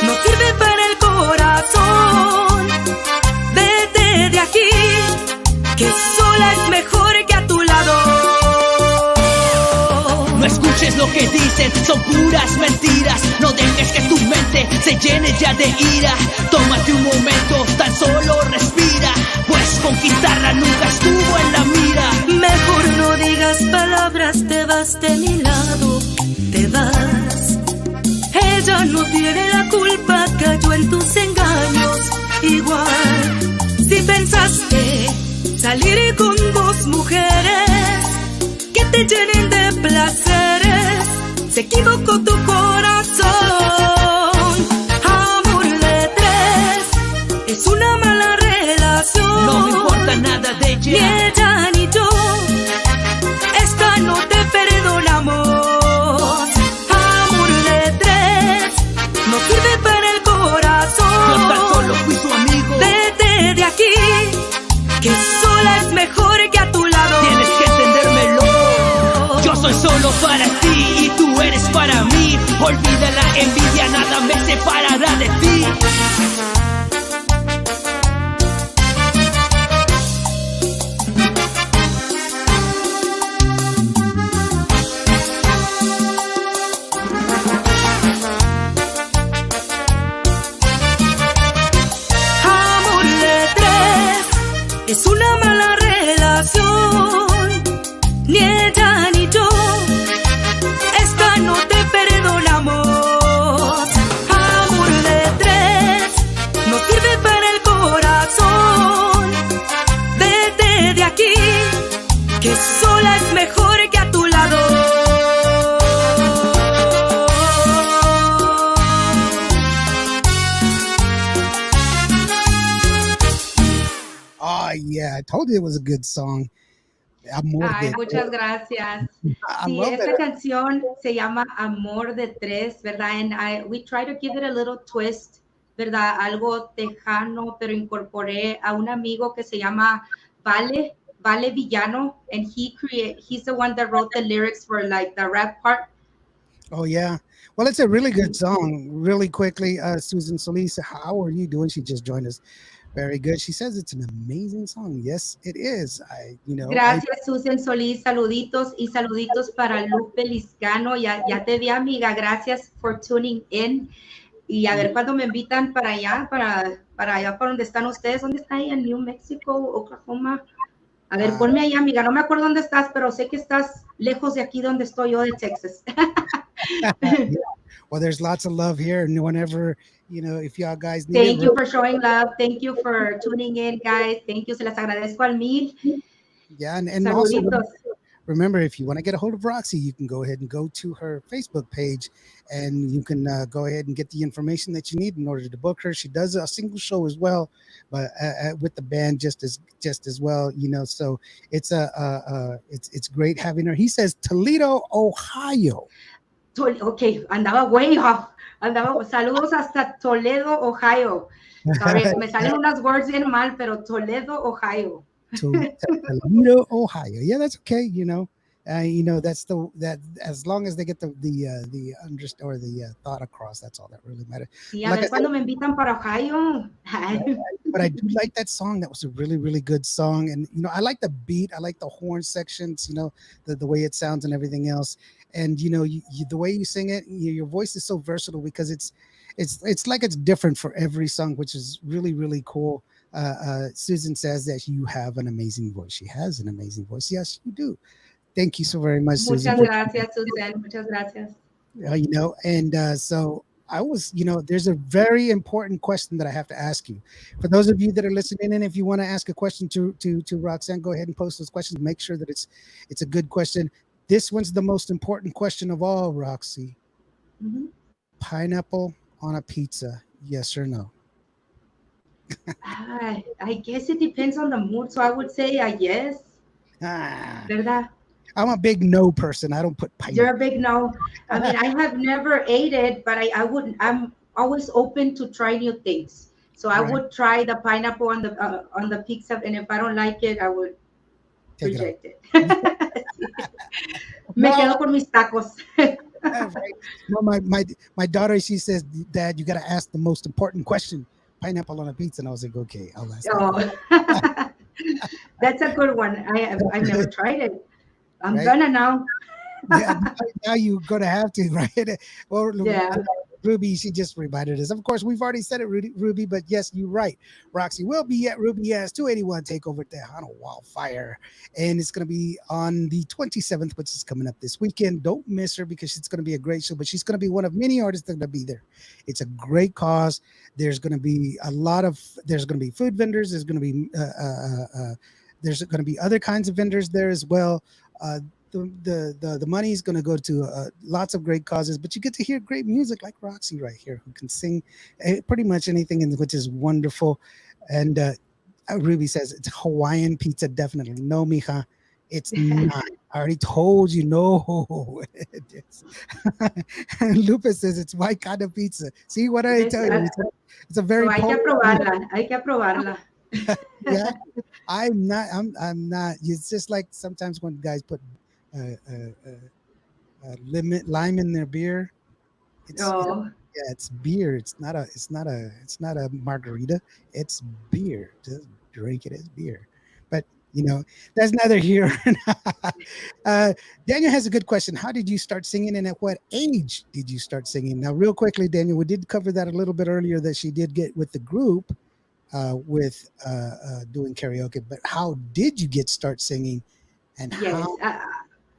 no sirve para el corazón. Vete de aquí, que sola es mejor que a tu lado. No escuches lo que dicen, son puras mentiras. No dejes que tu mente se llene ya de ira. Tómate un momento, tan solo respira, pues conquistarla nunca estuvo en la mira. Mejor no digas palabras, te vas de mi lado, te vas. Ella no tiene la culpa, cayó en tus engaños. Igual, si pensaste salir con dos mujeres que te llenen de placeres, se equivocó tu corazón. Amor de tres es una mala relación. No me importa nada de Ni ella. ella ni yo, esta no te perdonamos. Amor de tres no sirve para el Yo tan corazón. solo fui su amigo. Vete de aquí, que sola es mejor que a tu lado. Tienes que entendérmelo. Yo soy solo para ti y tú eres para mí. Olvida la envidia, nada me separará de ti. Amor de tres es una mala relación. Ni ella ni yo, esta no te perdonamos. Amor de tres no sirve para el corazón. Vete de aquí, que sola es mejor que a tu lado. Oh yeah, I told you it was a good song. Amor Ay, de muchas gracias. I Sí, love esta it. canción se llama Amor de Tres, ¿verdad? And we try to give it a little twist, ¿verdad? Algo tejano, pero incorporé a un amigo que se llama Vale Villano, and he's the one that wrote the lyrics for like the rap part. Oh yeah. Well, it's a really good song. Really quickly, Susan Solis, how are you doing? She just joined us. Very good. She says it's an amazing song. Yes, it is. Gracias, Susan Solís. Saluditos y saluditos para Lupe Liscano. Ya te vi, amiga. Gracias for tuning in. Y a ver cuándo me invitan para allá, para allá, para donde están ustedes. ¿Dónde está ahí? En New Mexico, Oklahoma. A ver, ponme ahí, amiga. No me acuerdo dónde estás, pero sé que estás lejos de aquí donde estoy yo, de Texas. Yeah. Well, there's lots of love here, and whenever if y'all guys need Thank it, you for showing love. Thank you for tuning in, guys. Thank you. Se las agradezco al mil. yeah, and also Saluditos. remember, if you want to get a hold of Roxy, you can go ahead and go to her Facebook page, and you can go ahead and get the information that you need in order to book her. She does a single show as well, but with the band just as well. So it's it's great having her. He says Toledo, Ohio. Ok, andaba way off. Saludos hasta Toledo, Ohio. Sorry, me salen unas words bien mal, pero Toledo, Ohio. To Toledo, Ohio. Yeah, that's okay. That's that as long as they get the understand or the thought across, that's all that really matters. Sí, a Like I ver said, cuándo me invitan para Ohio. but I do like that song. That was a really, really good song. And I like the beat. I like the horn sections. The way it sounds and everything else. And the way you sing it, your voice is so versatile because it's like it's different for every song, which is really, really cool. Susan says that you have an amazing voice. She has an amazing voice. Yes, you do. Thank you so very much, Susan. Muchas gracias, Susan. Muchas gracias. And so I was, there's a very important question that I have to ask you. For those of you that are listening in, if you want to ask a question to Roxanne, go ahead and post those questions. Make sure that it's a good question. This one's the most important question of all, Roxy. Mhm. Pineapple on a pizza, yes or no? I guess it depends on the mood, so I would say a yes, Ah, ¿verdad? I'm a big no person. I don't put You're a pineapple. big no. I mean, I have never ate it, but I wouldn't. I'm always open to try new things. So I Right. would try the pineapple on the pizza, and if I don't like it, I would Take it out. reject it. Sí. Me No, quedo con mis tacos. right. No, my daughter, she says, Dad, you got to ask the most important question. Pineapple on a pizza, and I was like, okay, I'll ask that Oh, that's a good one. I've never question. tried it. I'm Right? gonna now. Yeah, now you're gonna have to, right? Well, Yeah. Ruby, she just reminded us. Of course, we've already said it, Ruby, but yes, you're right. Roxy will be at Ruby as 281 Takeover Tejano Wildfire, and it's gonna be on the 27th, which is coming up this weekend. Don't miss her because it's gonna be a great show. But she's gonna be one of many artists that are gonna be there. It's a great cause. There's gonna be there's gonna be food vendors. There's gonna be other kinds of vendors there as well. Uh, the money is going to go to lots of great causes, but you get to hear great music like Roxy right here, who can sing pretty much anything, which is wonderful. And Ruby says it's Hawaiian pizza, definitely. No, mija, it's not. I already told you, no. And Lupus says it's white kind of pizza. See what I Yes, tell you? It's a so very hay que polar. aprobarla. Hay que aprobarla. Yeah, I'm not. I'm not. It's just like sometimes when guys put limit lime in their beer. Oh, Yeah, it's beer. It's not a margarita. It's beer. Just drink it as beer. But that's neither here. Daniel has a good question. How did you start singing, and at what age did you start singing? Now, real quickly, Daniel, we did cover that a little bit earlier. That she did get with the group with doing karaoke. But how did you start singing, and yes. how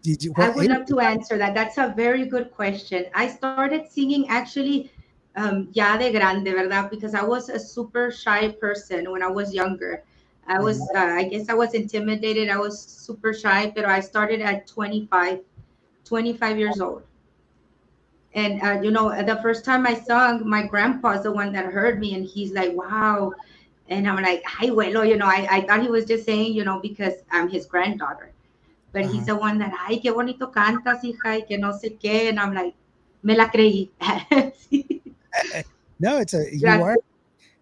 did you? I What would age? love to answer that. That's a very good question. I started singing actually ya de grande, ¿verdad? Because I was a super shy person when I was younger. I guess I was intimidated. I was super shy, but I started at 25 years old. And, the first time I sung, my grandpa's the one that heard me, and he's like, wow. And I'm like, hi, abuelo, I thought he was just saying, because I'm his granddaughter. But he's Uh-huh. the one that, ay, qué bonito cantas, hija, y que no sé qué. And I'm like, me la creí. Sí. No, it's a you Gracias, are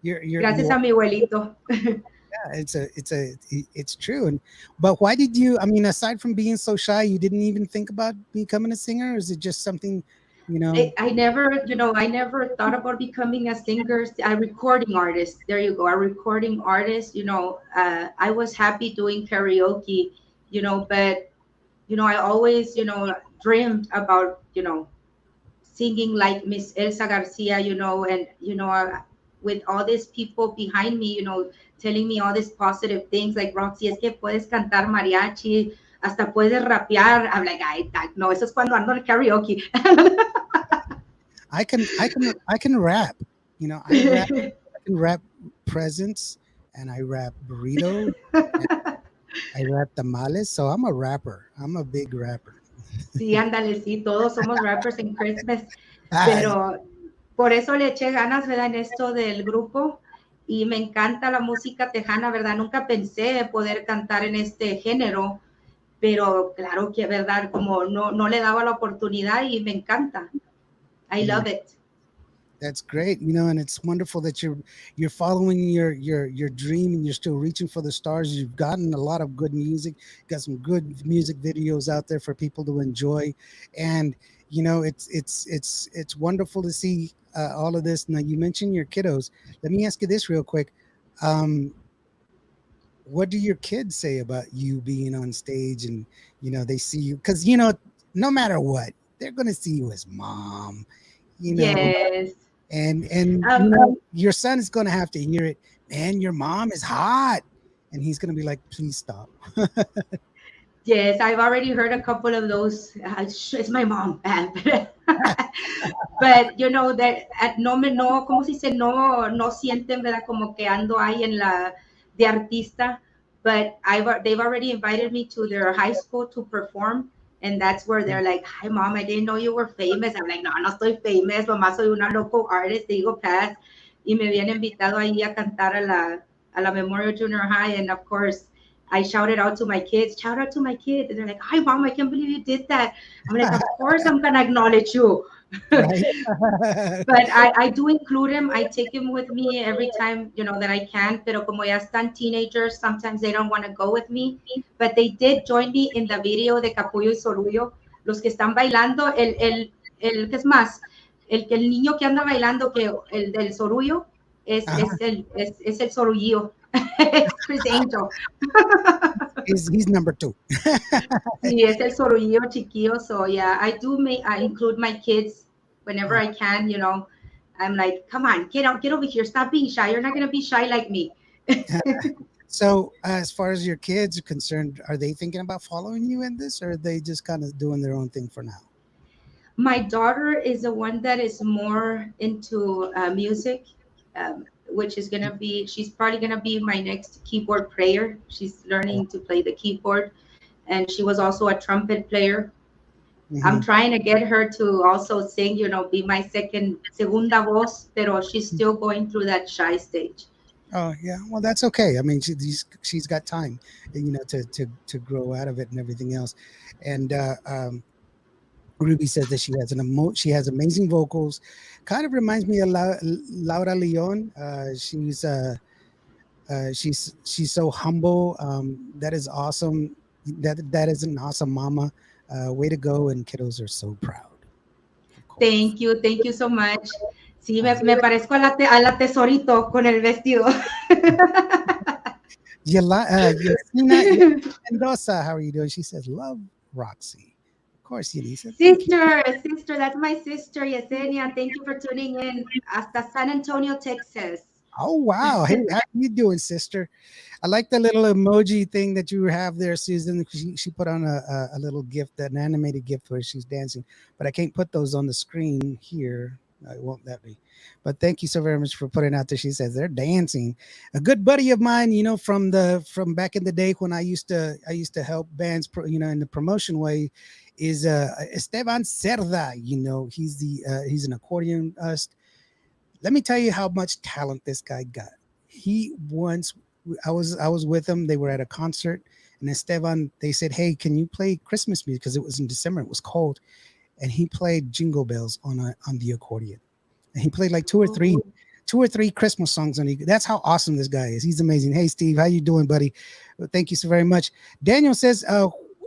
you gracias are a mi abuelito. yeah, it's true. And but why did you, I mean, aside from being so shy, you didn't even think about becoming a singer? Or is it just something, you know? I never thought about becoming a singer, a recording artist. There you go, a recording artist. I was happy doing karaoke, but I always, dreamed about, singing like Miss Elsa Garcia, and with all these people behind me, telling me all these positive things like Roxy, es que puedes cantar mariachi, hasta puedes rapear. I'm like, ay, no, eso es cuando ando en karaoke. I can rap. I can rap presents, and I rap burritos, and I rap tamales. So I'm a rapper. I'm a big rapper. Sí, ándale, sí, todos somos rappers en Christmas, Ah, pero por eso le eché ganas, ¿verdad? En esto del grupo y me encanta la música tejana, ¿verdad? Nunca pensé poder cantar en este género, pero claro que, ¿verdad? Como no le daba la oportunidad y me encanta. I yeah. love it. That's great, and it's wonderful that you're following your dream and you're still reaching for the stars. You've gotten a lot of good music, got some good music videos out there for people to enjoy, and it's wonderful to see all of this. Now you mentioned your kiddos. Let me ask you this real quick. Um, what do your kids say about you being on stage and they see you because no matter what they're going to see you as mom, you know Yes. and Um, your son is going to have to hear it. Man, your mom is hot, and he's going to be like, please stop. yes, I've already heard a couple of those. It's my mom. But that no, ¿cómo se dice? No, no sienten, ¿verdad? Como que ando ahí en la de artista. But they've already invited me to their high school to perform. And that's where they're like, hi, mom, I didn't know you were famous. I'm like, no, no estoy famous. Mamá, soy una local artist. Te digo, Paz. Y me habían invitado ahí a cantar a la Memorial Junior High. And of course, I shouted out to my kids, shout out to my kids. And they're like, hi, mom, I can't believe you did that. I'm like, of course I'm going to acknowledge you. Right. But I do include him. I take him with me every time, that I can. Pero como ya están teenagers, sometimes they don't want to go with me. But they did join me in the video de Capullo y Sorullo. Los que están bailando, ¿qué es más? El niño que anda bailando, que el del Sorullo, es, Uh-huh. es el Sorullillo. Es Chris Angel. He's number two. Sí, es el Sorullillo chiquillo. So yeah, I include my kids whenever I can, I'm like, come on, get over here. Stop being shy. You're not going to be shy like me. So as far as your kids are concerned, are they thinking about following you in this, or are they just kind of doing their own thing for now? My daughter is the one that is more into music, which is going to be, she's probably going to be my next keyboard player. She's learning to play the keyboard. And she was also a trumpet player. I'm Mhm. trying to get her to also sing, be my segunda voz, pero she's still going through that shy stage. Oh yeah, well that's okay. I mean, she's got time, to grow out of it and everything else. And Ruby says that she has amazing vocals. Kind of reminds me of Laura Leon. She's so humble. That is awesome. That is an awesome mama. Way to go! And kiddos are so proud. Of course. Thank you so much. Sí, me parezco a la tesorito con el vestido. Yasina Mendoza, how are you doing? She says, love Roxy. Of course, Yelisa. Thank you. Sister, that's my sister, Yesenia. Thank you for tuning in. Hasta San Antonio, Texas. Oh, wow. Hey, how you doing, sister? I like the little emoji thing that you have there, Susan. She put on a little gift, an animated gift where she's dancing, but I can't put those on the screen here. It won't let me. But thank you so very much for putting out there. She says they're dancing. A good buddy of mine, from back in the day when I used to help bands, in the promotion way, is Esteban Cerda. He's an accordionist. Let me tell you how much talent this guy got. He once I was with him. They were at a concert, and Esteban, they said, "Hey, can you play Christmas music?" Because it was in December. It was cold, and he played Jingle Bells on the accordion. And he played like two or three Christmas songs on it. That's how awesome this guy is. He's amazing. Hey, Steve, how you doing, buddy? Thank you so very much. Daniel says,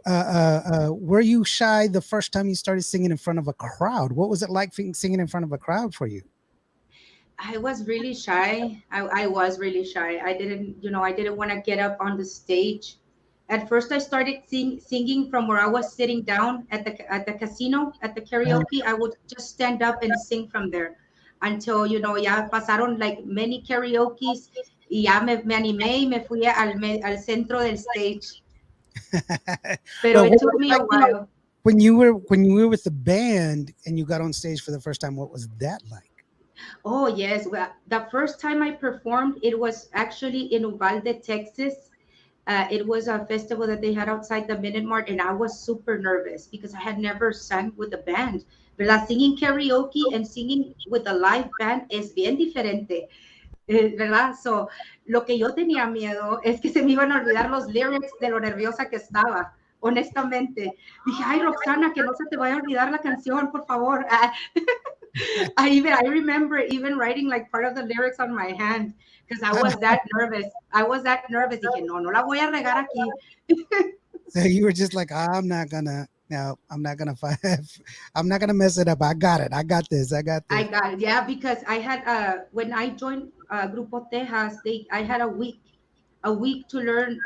were you shy the first time you started singing in front of a crowd? What was it like singing in front of a crowd for you? I was really shy. I was really shy. I didn't want to get up on the stage. At first, I started singing from where I was sitting down at the casino, at the karaoke. I would just stand up and sing from there until, ya pasaron like many karaokes y ya me animé y me fui al centro del stage. Pero Well, it what took was me it a like while. when you were with the band and you got on stage for the first time? What was that like? Oh, yes. Well, the first time I performed, it was actually in Uvalde, Texas. It was a festival that they had outside the Minute Mart, and I was super nervous because I had never sang with a band. ¿Verdad? Singing karaoke and singing with a live band es bien diferente, ¿verdad? So, lo que yo tenía miedo es que se me iban a olvidar los lyrics de lo nerviosa que estaba. Honestamente, dije, ay, Roxana, que no se te vaya a olvidar la canción, por favor. I remember even writing like part of the lyrics on my hand because I was that nervous. I was that nervous. Dije, no, no la voy a regar aquí. So you were just like, I'm not gonna fight. I'm not gonna mess it up. I got it. I got this. I got I this. got it. Yeah, because I had when I joined Grupo Tejazz, I had a week to learn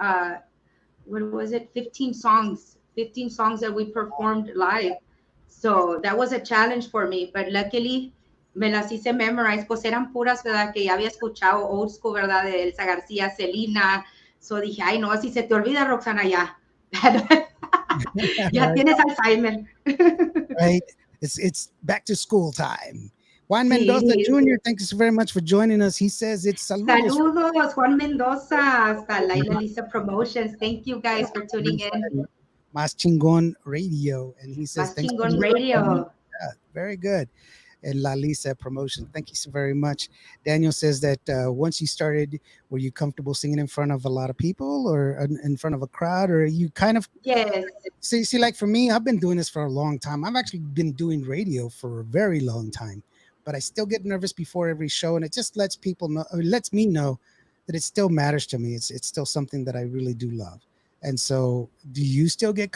what was it, 15 songs that we performed live. So that was a challenge for me, but luckily me las hice memorize, pues eran puras, ¿verdad? Que ya había escuchado old school, ¿verdad? De Elsa García, Selena. So dije, ay, no, si se te olvida, Roxana, ya. Ya Right, tienes Alzheimer. right. It's back to school time. Juan Mendoza Sí. Jr., thank you so very much for joining us. He says it's saludos. Saludos, Juan Mendoza, hasta Laila Lisa Promotions. Thank you guys for tuning in. Mas Chingon Radio. And he says, Más thanks for Chingón listening. Radio. Yeah, very good. And La Lisa Promotion. Thank you so very much. Daniel says that once you started, were you comfortable singing in front of a lot of people or in front of a crowd? Or you kind of Yes. see, like for me, I've been doing this for a long time. I've actually been doing radio for a very long time, but I still get nervous before every show. And it just lets people know, or lets me know that it still matters to me. It's still something that I really do love. And so, do you still get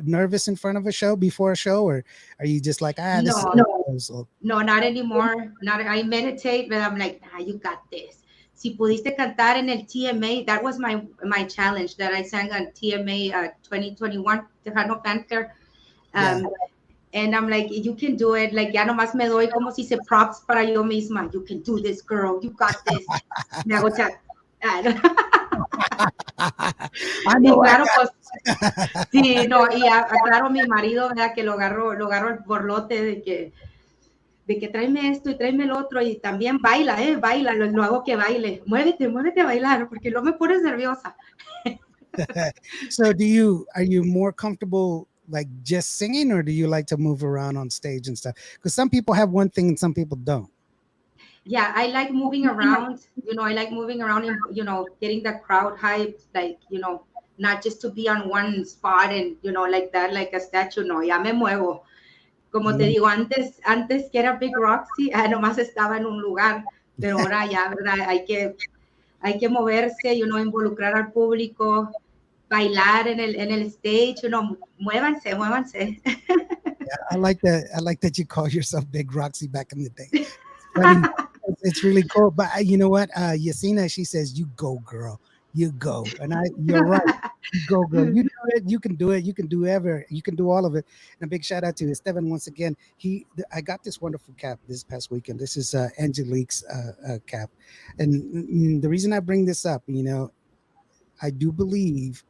nervous in front of a show before a show, or are you just like, this is No, so, no, not anymore. Not. I meditate, but I'm like, you got this. Si pudiste cantar en el TMA, that was my challenge that I sang on TMA 2021, Tejano Fanfare. yeah. And I'm like, you can do it. Like, ya nomás me doy como si se props para yo misma. You can do this, girl. You got this. Me hago chat. I Y know. claro, pues, sí, no, y claro, mi marido, ¿verdad? Que lo agarró el borlote de que tráeme esto y tráeme el otro, y también baila, baila, lo hago que baile. Muévete a bailar, porque no me pones nerviosa. So, are you more comfortable like just singing, or do you like to move around on stage and stuff? Because some people have one thing and some people don't. Yeah, I like moving around. I like moving around and, getting the crowd hyped, like, not just to be on one spot and, like that, like a statue. No, ya me muevo. Como te digo, antes que era Big Roxy, nomás estaba en un lugar, pero ahora ya, ¿verdad? Hay que moverse, involucrar al público, bailar en el stage, muévanse. Yeah, I like that. I like that you call yourself Big Roxy back in the day. It's funny. It's really cool. But you know what? Yasina, she says, "You go, girl. You go." And you're right. You go, girl. You do it. You can do it. You can do You can do all of it. And a big shout out to Esteban once again. I got this wonderful cap this past weekend. This is Angelique's cap, and the reason I bring this up, I do believe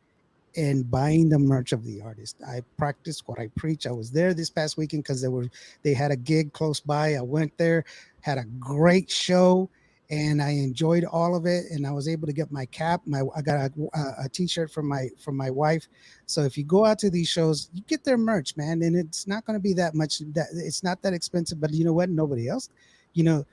and buying the merch of the artist. I practice what I preach. I was there this past weekend because they had a gig close by. I went there, had a great show, and I enjoyed all of it. And I was able to get my cap. I got a t-shirt from my wife. So if you go out to these shows, you get their merch, man, and it's not going to be that much. It's not that expensive. But you know what? Nobody else, you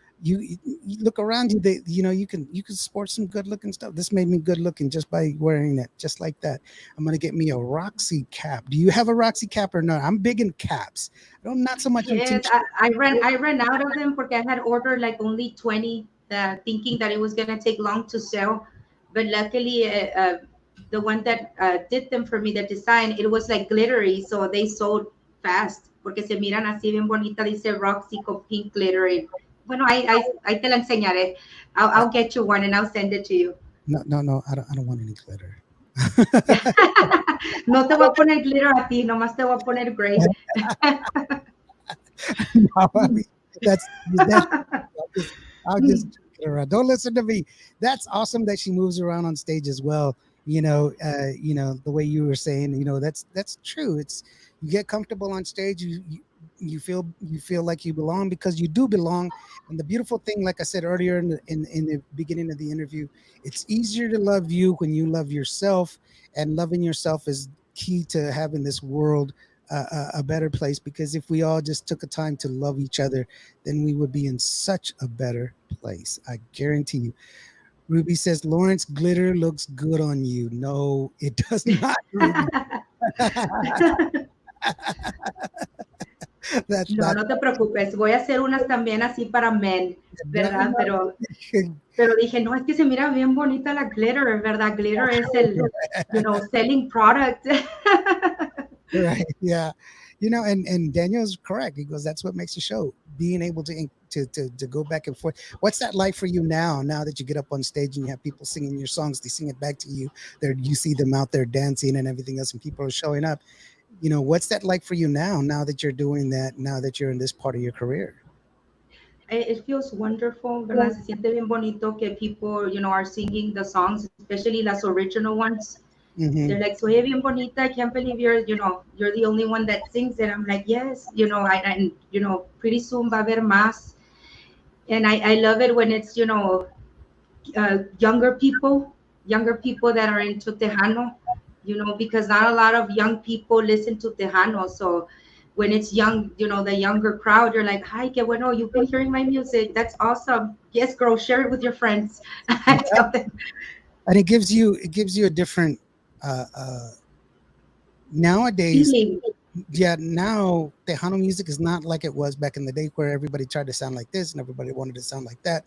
look around you, you can sport some good looking stuff. This made me good looking just by wearing it, just like that. I'm gonna get me a Roxy cap. Do you have a Roxy cap or not? I'm big in caps. Not so much in Yes, t-shirts. I ran out of them because I had ordered like only 20, thinking that it was gonna take long to sell. But luckily, the one that did them for me, the design, it was like glittery, so they sold fast. Porque se miran así bien bonita, dice Roxy con pink glittering. Bueno, ahí te la enseñaré. I'll get you one and I'll send it to you. No, I don't want any glitter. No te voy a poner glitter a ti, nomás te voy a poner gray. No, I mean, that's I'll just don't listen to me. That's awesome that she moves around on stage as well. The way you were saying, that's true. It's you get comfortable on stage, you feel like you belong because you do belong. And the beautiful thing, like I said earlier in the beginning of the interview, it's easier to love you when you love yourself, and loving yourself is key to having this world a better place, because if we all just took a time to love each other, then we would be in such a better place. I guarantee you. Ruby says, Lawrence, glitter looks good on you. No, it does not. Ruby. That's No, not. no te preocupes. Voy a hacer unas también así para men, ¿verdad? Pero dije, no, es que se mira bien bonita la glitter, ¿verdad? Glitter es el, selling product. Right. Yeah. And Daniel's correct. He goes, that's what makes a show. Being able to go back and forth. What's that like for you now that you get up on stage and you have people singing your songs, they sing it back to you. You see them out there dancing and everything else, and people are showing up. What's that like for you now that you're doing that, now that you're in this part of your career? It feels wonderful, ¿verdad? Se siente bien bonito que people, are singing the songs, especially las original ones. Mm-hmm. They're like, "Soy bien bonita. I can't believe you're the only one that sings it." I'm like, yes, and pretty soon va a haber más. And I love it when it's, younger people that are into Tejano, because not a lot of young people listen to Tejano. So when it's young, the younger crowd, you're like, hi, qué bueno, you've been hearing my music. That's awesome. Yes, girl, share it with your friends. I tell them. And it gives you a different nowadays. Feeling. Yeah, now Tejano music is not like it was back in the day where everybody tried to sound like this and everybody wanted to sound like that.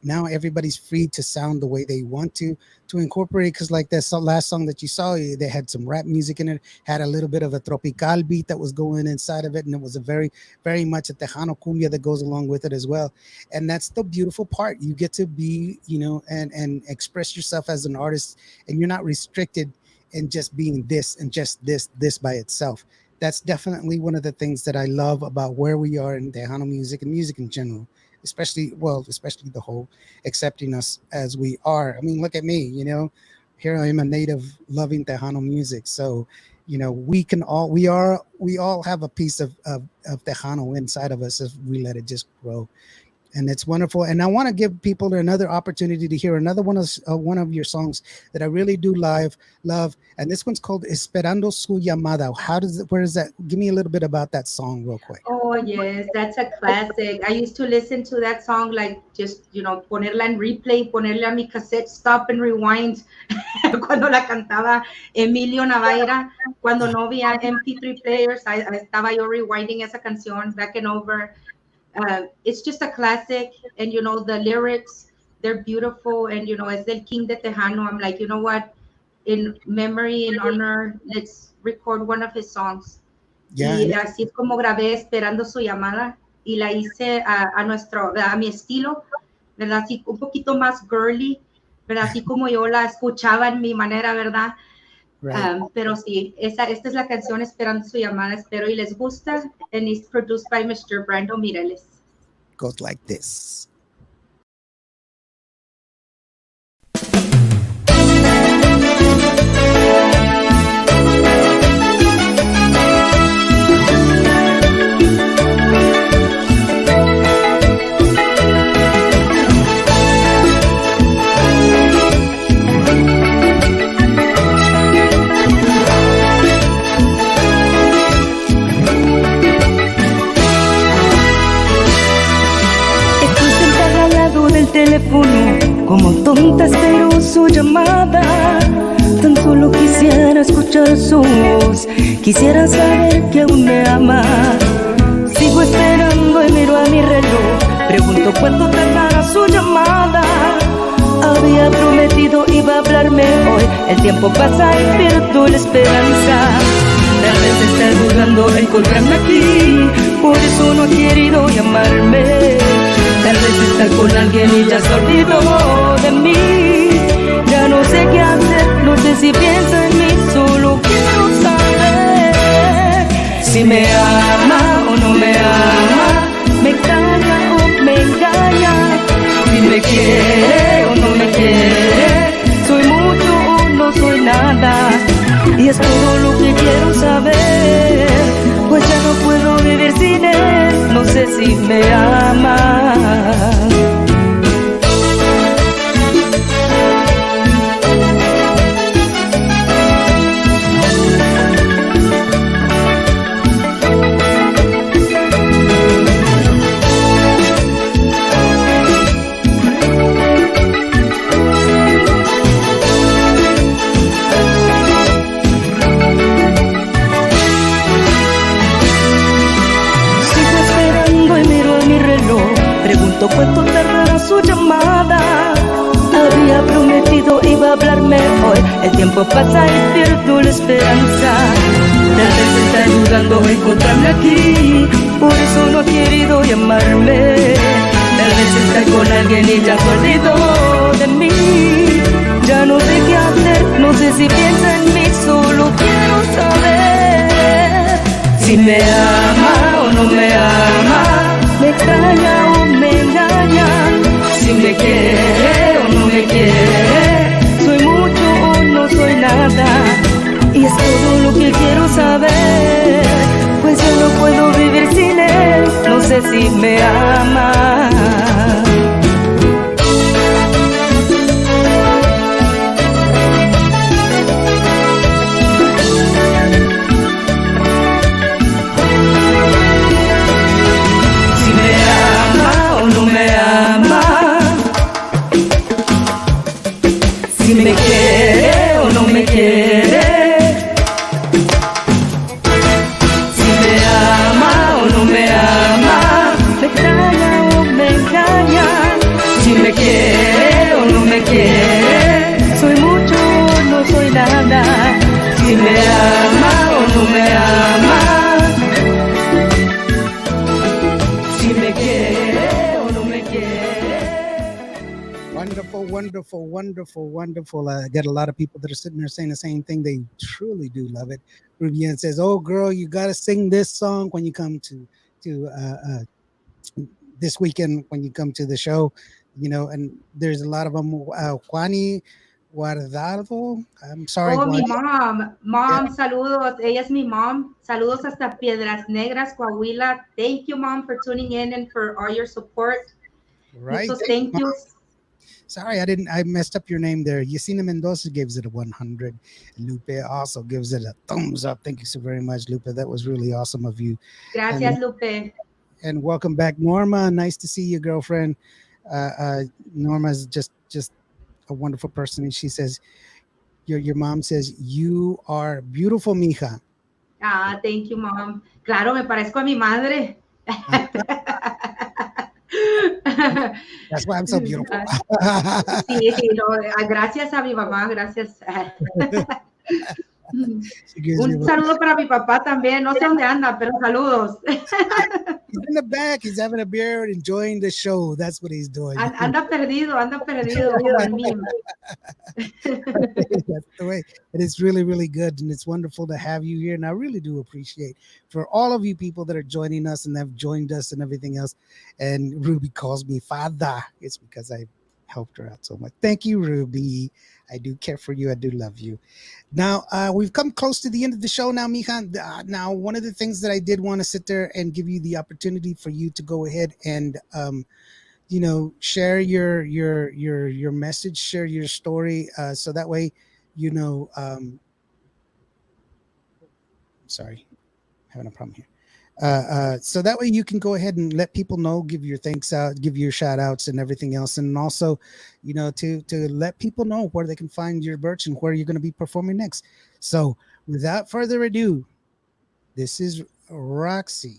Now everybody's free to sound the way they want to incorporate, because like that last song that you saw, they had some rap music in it, had a little bit of a tropical beat that was going inside of it, and it was a very, very much a Tejano cumbia that goes along with it as well. And that's the beautiful part. You get to be, and express yourself as an artist, and you're not restricted in just being this and just this by itself. That's definitely one of the things that I love about where we are in Tejano music and music in general, especially the whole accepting us as we are. I mean, look at me, here I am, a native loving Tejano music. So, we all have a piece of Tejano inside of us if we let it just grow. And it's wonderful. And I want to give people another opportunity to hear another one of your songs that I really do love. And this one's called Esperando Su Llamada. Where is that? Give me a little bit about that song real quick. Oh, yes, that's a classic. I used to listen to that song, like just, ponerla en replay, ponerle a mi cassette, stop and rewind. Cuando la cantaba Emilio Navaira, cuando no había MP3 players, estaba yo rewinding esa canción back and over. It's just a classic, and the lyrics, they're beautiful, and es del King de Tejano. I'm like, you know what, in memory, in honor, let's record one of his songs. Yeah. Y así es como grabé Esperando Su Llamada, y la hice a mi estilo, ¿verdad? Así un poquito más girly, ¿verdad? Así como yo la escuchaba en mi manera, ¿verdad? Right. Pero sí, esta es la canción Esperando Su Llamada. Espero y les gusta. And it's produced by Mr. Brando Mireles. Goes like this. Teléfono, como tonta espero su llamada. Tan solo quisiera escuchar su voz, quisiera saber que aún me ama. Sigo esperando y miro a mi reloj, pregunto cuánto tardará su llamada. Había prometido iba a hablarme hoy, el tiempo pasa y pierdo la esperanza. Tal vez está dudando encontrarme aquí, por eso no ha querido llamarme. Tal vez está con alguien y ya se olvidó de mí. Ya no sé qué hacer, no sé si piensa en mí. Solo quiero saber si me ama o no me ama, me extraña o me engaña, si me quiere o no me quiere, soy mucho o no soy nada. Y es todo lo que quiero saber, pues ya no puedo vivir sin él. No sé si me ama. tiempo pasa y pierdo la esperanza. Tal vez está ayudando a encontrarme aquí, por eso no ha querido llamarme. Tal vez está con alguien y ya se olvidó de mí. Ya no sé qué hacer, no sé si piensa en mí, solo quiero saber si me ama o no me ama, me extraña o me engaña, si me quiere o no me quiere, soy mucho o no soy nada, y es todo lo que quiero saber, pues yo no puedo vivir sin él, no sé si me ama. Si me quiere o no me quiere, si me ama o no me ama, me extraña o me engaña, si me quiere o no me quiere, soy mucho o no soy nada, si me ama o no me ama, si me quiere o no me quiere. Wonderful, wonderful, wonderful, wonderful. I get a lot of people that are sitting there saying the same thing. They truly do love it. Rubian says, "Oh, girl, you got to sing this song when you come to this weekend when you come to the show." You know, and there's a lot of them. Juani Guardado. I'm sorry, Oh, mi Juani. mom. Yeah, Mom, saludos. Ella es mi mom. Saludos hasta Piedras Negras, Coahuila. Thank you, mom, for tuning in and for all your support. right. Muchos Thank you, thank Mom. yous. Sorry, I messed up your name there. Yesenia Mendoza gives it a 100. Lupe also gives it a thumbs up. Thank you so very much, Lupe. That was really awesome of you. And Gracias, Lupe. and welcome back, Norma. Nice to see you, girlfriend. Norma is just a wonderful person. And she says, your mom says you are beautiful, mija. Ah, thank you, mom. Claro, me parezco a mi madre. Uh, that's why I'm so beautiful. Sí, sí, no, gracias a mi mamá, gracias. She gives Un you saludo para mi papá también, no sé dónde anda, pero saludos. he's in the back. He's having a beer and enjoying the show. That's what he's doing. Anda perdido como el meme. That's the way. And it's really, really good. And it's wonderful to have you here. And I really do appreciate for all of you people that are joining us and have joined us and everything else. And Ruby calls me Father. It's because I helped her out so much. Thank you, Ruby. I do care for you. I do love you. Now, we've come close to the end of the show now, Mija. Now, one of the things that I did want to sit there and give you the opportunity for you to go ahead and share your message, share your story, so that way, sorry, having a problem here. So that way you can go ahead and let people know, give your thanks out, give your shout outs and everything else. And also, to let people know where they can find your merch and where you're going to be performing next. So without further ado, this is Roxy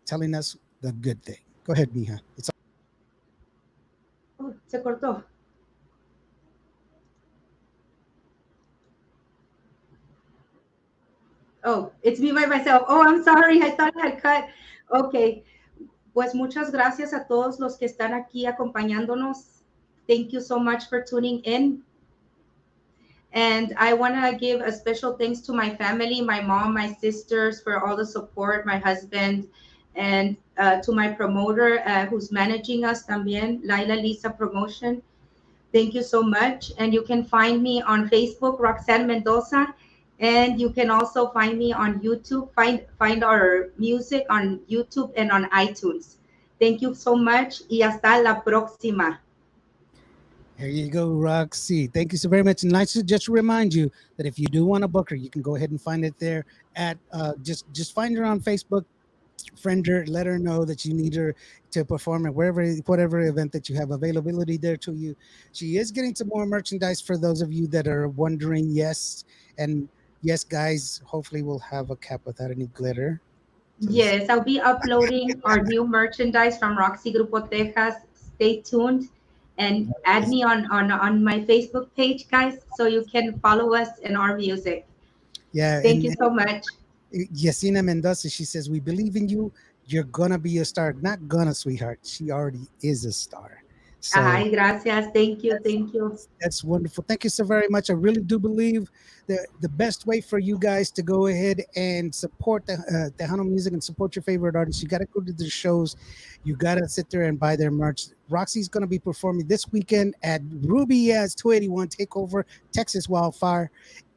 telling us the good thing. Go ahead, Mija. It's Oh, se cortó. Oh, it's me by myself. Oh, I'm sorry. I thought I had cut. Okay. Pues muchas gracias a todos los que están aquí acompañándonos. Thank you so much for tuning in. And I want to give a special thanks to my family, my mom, my sisters for all the support, my husband, and to my promoter who's managing us también, Laila Lisa Promotion. Thank you so much. And you can find me on Facebook, Roxanne Mendoza. And you can also find me on YouTube. Find our music on YouTube and on iTunes. Thank you so much. Y hasta la próxima. There you go, Roxy. Thank you so very much. And nice to just remind you that if you do want to book her, you can go ahead and find it there at just find her on Facebook, friend her, let her know that you need her to perform at whatever event that you have availability there to you. She is getting some more merchandise for those of you that are wondering. Yes, and yes, guys, hopefully we'll have a cap without any glitter. Yes, I'll be uploading our new merchandise from Roxy Grupo Tejazz. Stay tuned. and add me on my Facebook page, guys, so you can follow us in our music. Yeah, Thank you so much. Yesina Mendoza, she says, "We believe in you. You're gonna be a star." Not gonna, sweetheart. She already is a star. So Ay, gracias. Thank you. that's Thank you. that's wonderful. Thank you so very much. I really do believe the best way for you guys to go ahead and support the Tejano music and support your favorite artists, you got to go to the shows. You got to sit there and buy their merch. Roxy's going to be performing this weekend at Ruby as 281 Takeover Texas Wildfire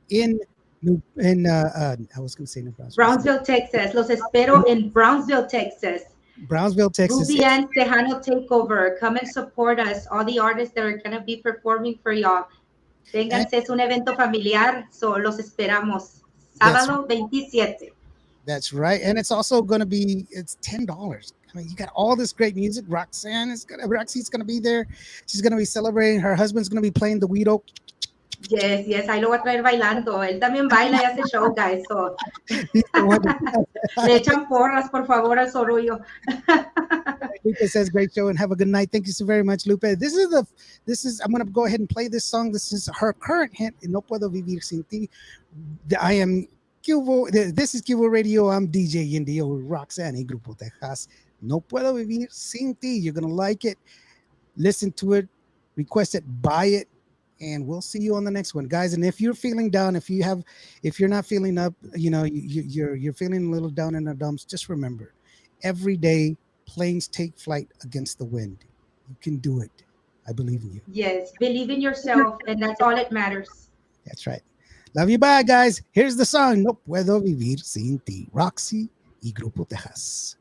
in I was going to say Nebraska. Brownsville, Texas. Los espero in Brownsville, Texas. Brownsville, Texas. Ruby and Tejano Takeover. Come and support us. All the artists that are going to be performing for y'all. Vénganse, es un evento familiar, so los esperamos. Sábado 27. That's right. And it's also going to be, it's $10. I mean, you got all this great music. Roxy's going to be there. She's going to be celebrating. Her husband's going to be playing the Guido. Yes, yes, ahí lo voy a traer bailando. Él también baila y hace show, guys. So. Le echan porras, por favor, al Sorullo. Lupe says, "Great show and have a good night." Thank you so very much, Lupe. I'm going to go ahead and play this song. This is her current hit, No Puedo Vivir Sin Ti. I am Cubo. This is Cubo Radio. I'm DJ Indio with Roxanne y Grupo Tejazz. No Puedo Vivir Sin Ti. You're going to like it. Listen to it. Request it. Buy it. And we'll see you on the next one, guys. And if you're feeling down, if you're not feeling up, you're feeling a little down in the dumps, just remember, every day planes take flight against the wind. You can do it. I believe in you. Yes, believe in yourself, and that's all that matters. That's right. Love you. Bye, guys. Here's the song, No Puedo Vivir Sin Ti, Roxy y Grupo Tejazz.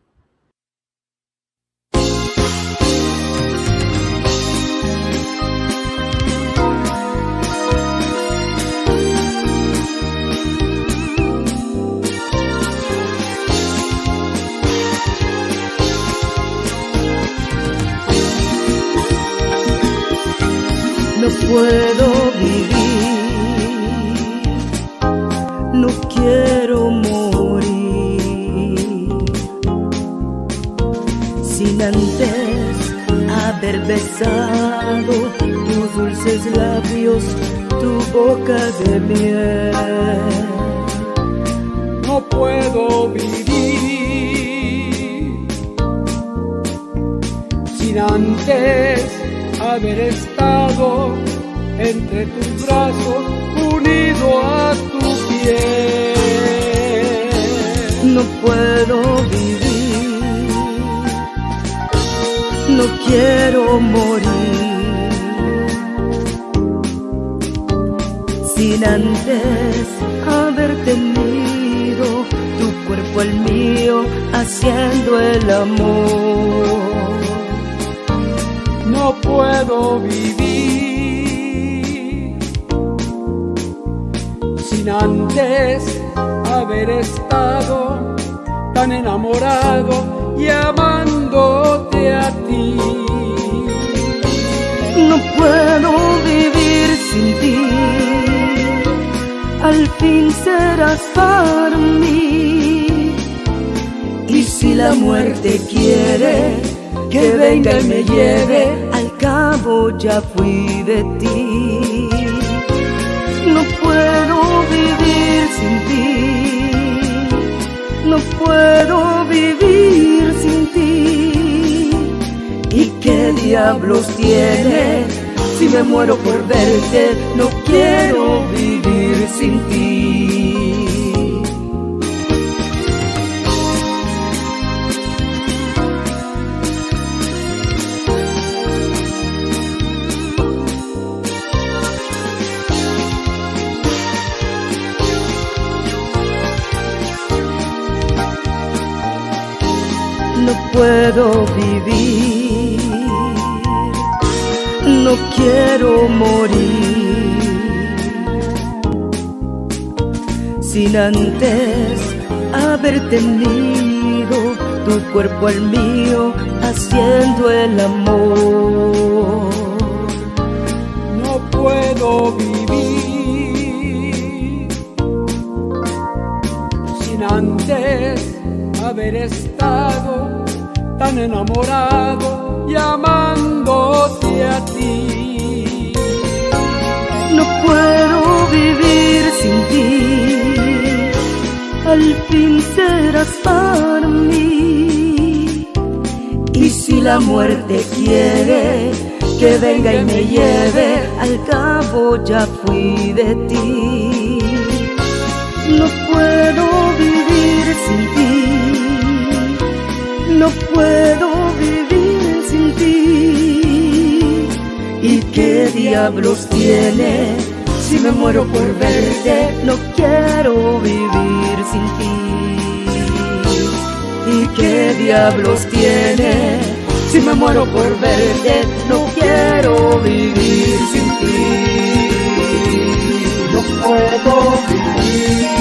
No puedo vivir, no quiero morir sin antes haber besado tus dulces labios, tu boca de miel. No puedo vivir sin antes haber estado entre tus brazos, unido a tu piel. No puedo vivir, no quiero morir sin antes haber tenido tu cuerpo al mío, haciendo el amor. No puedo vivir sin antes haber estado tan enamorado y amándote a ti. No puedo vivir sin ti, al fin serás para mí. Y si la muerte quiere que venga y me lleve, al cabo ya fui de ti. No puedo vivir sin ti, no puedo vivir sin ti. ¿Y qué diablos tiene si me muero por verte? No quiero vivir sin ti. No puedo vivir, no quiero morir sin antes haber tenido tu cuerpo al mío, haciendo el amor. No puedo vivir sin antes haber estado tan enamorado y amando amándote a ti. No puedo vivir sin ti, al fin serás para mí. Y si la muerte quiere que venga y me lleve, al cabo ya fui de ti. No puedo vivir sin ti, no puedo vivir sin ti. ¿Y qué diablos tiene? Si me muero por verte, no quiero vivir sin ti. ¿Y qué diablos tiene? Si me muero por verte, no quiero vivir sin ti. No puedo vivir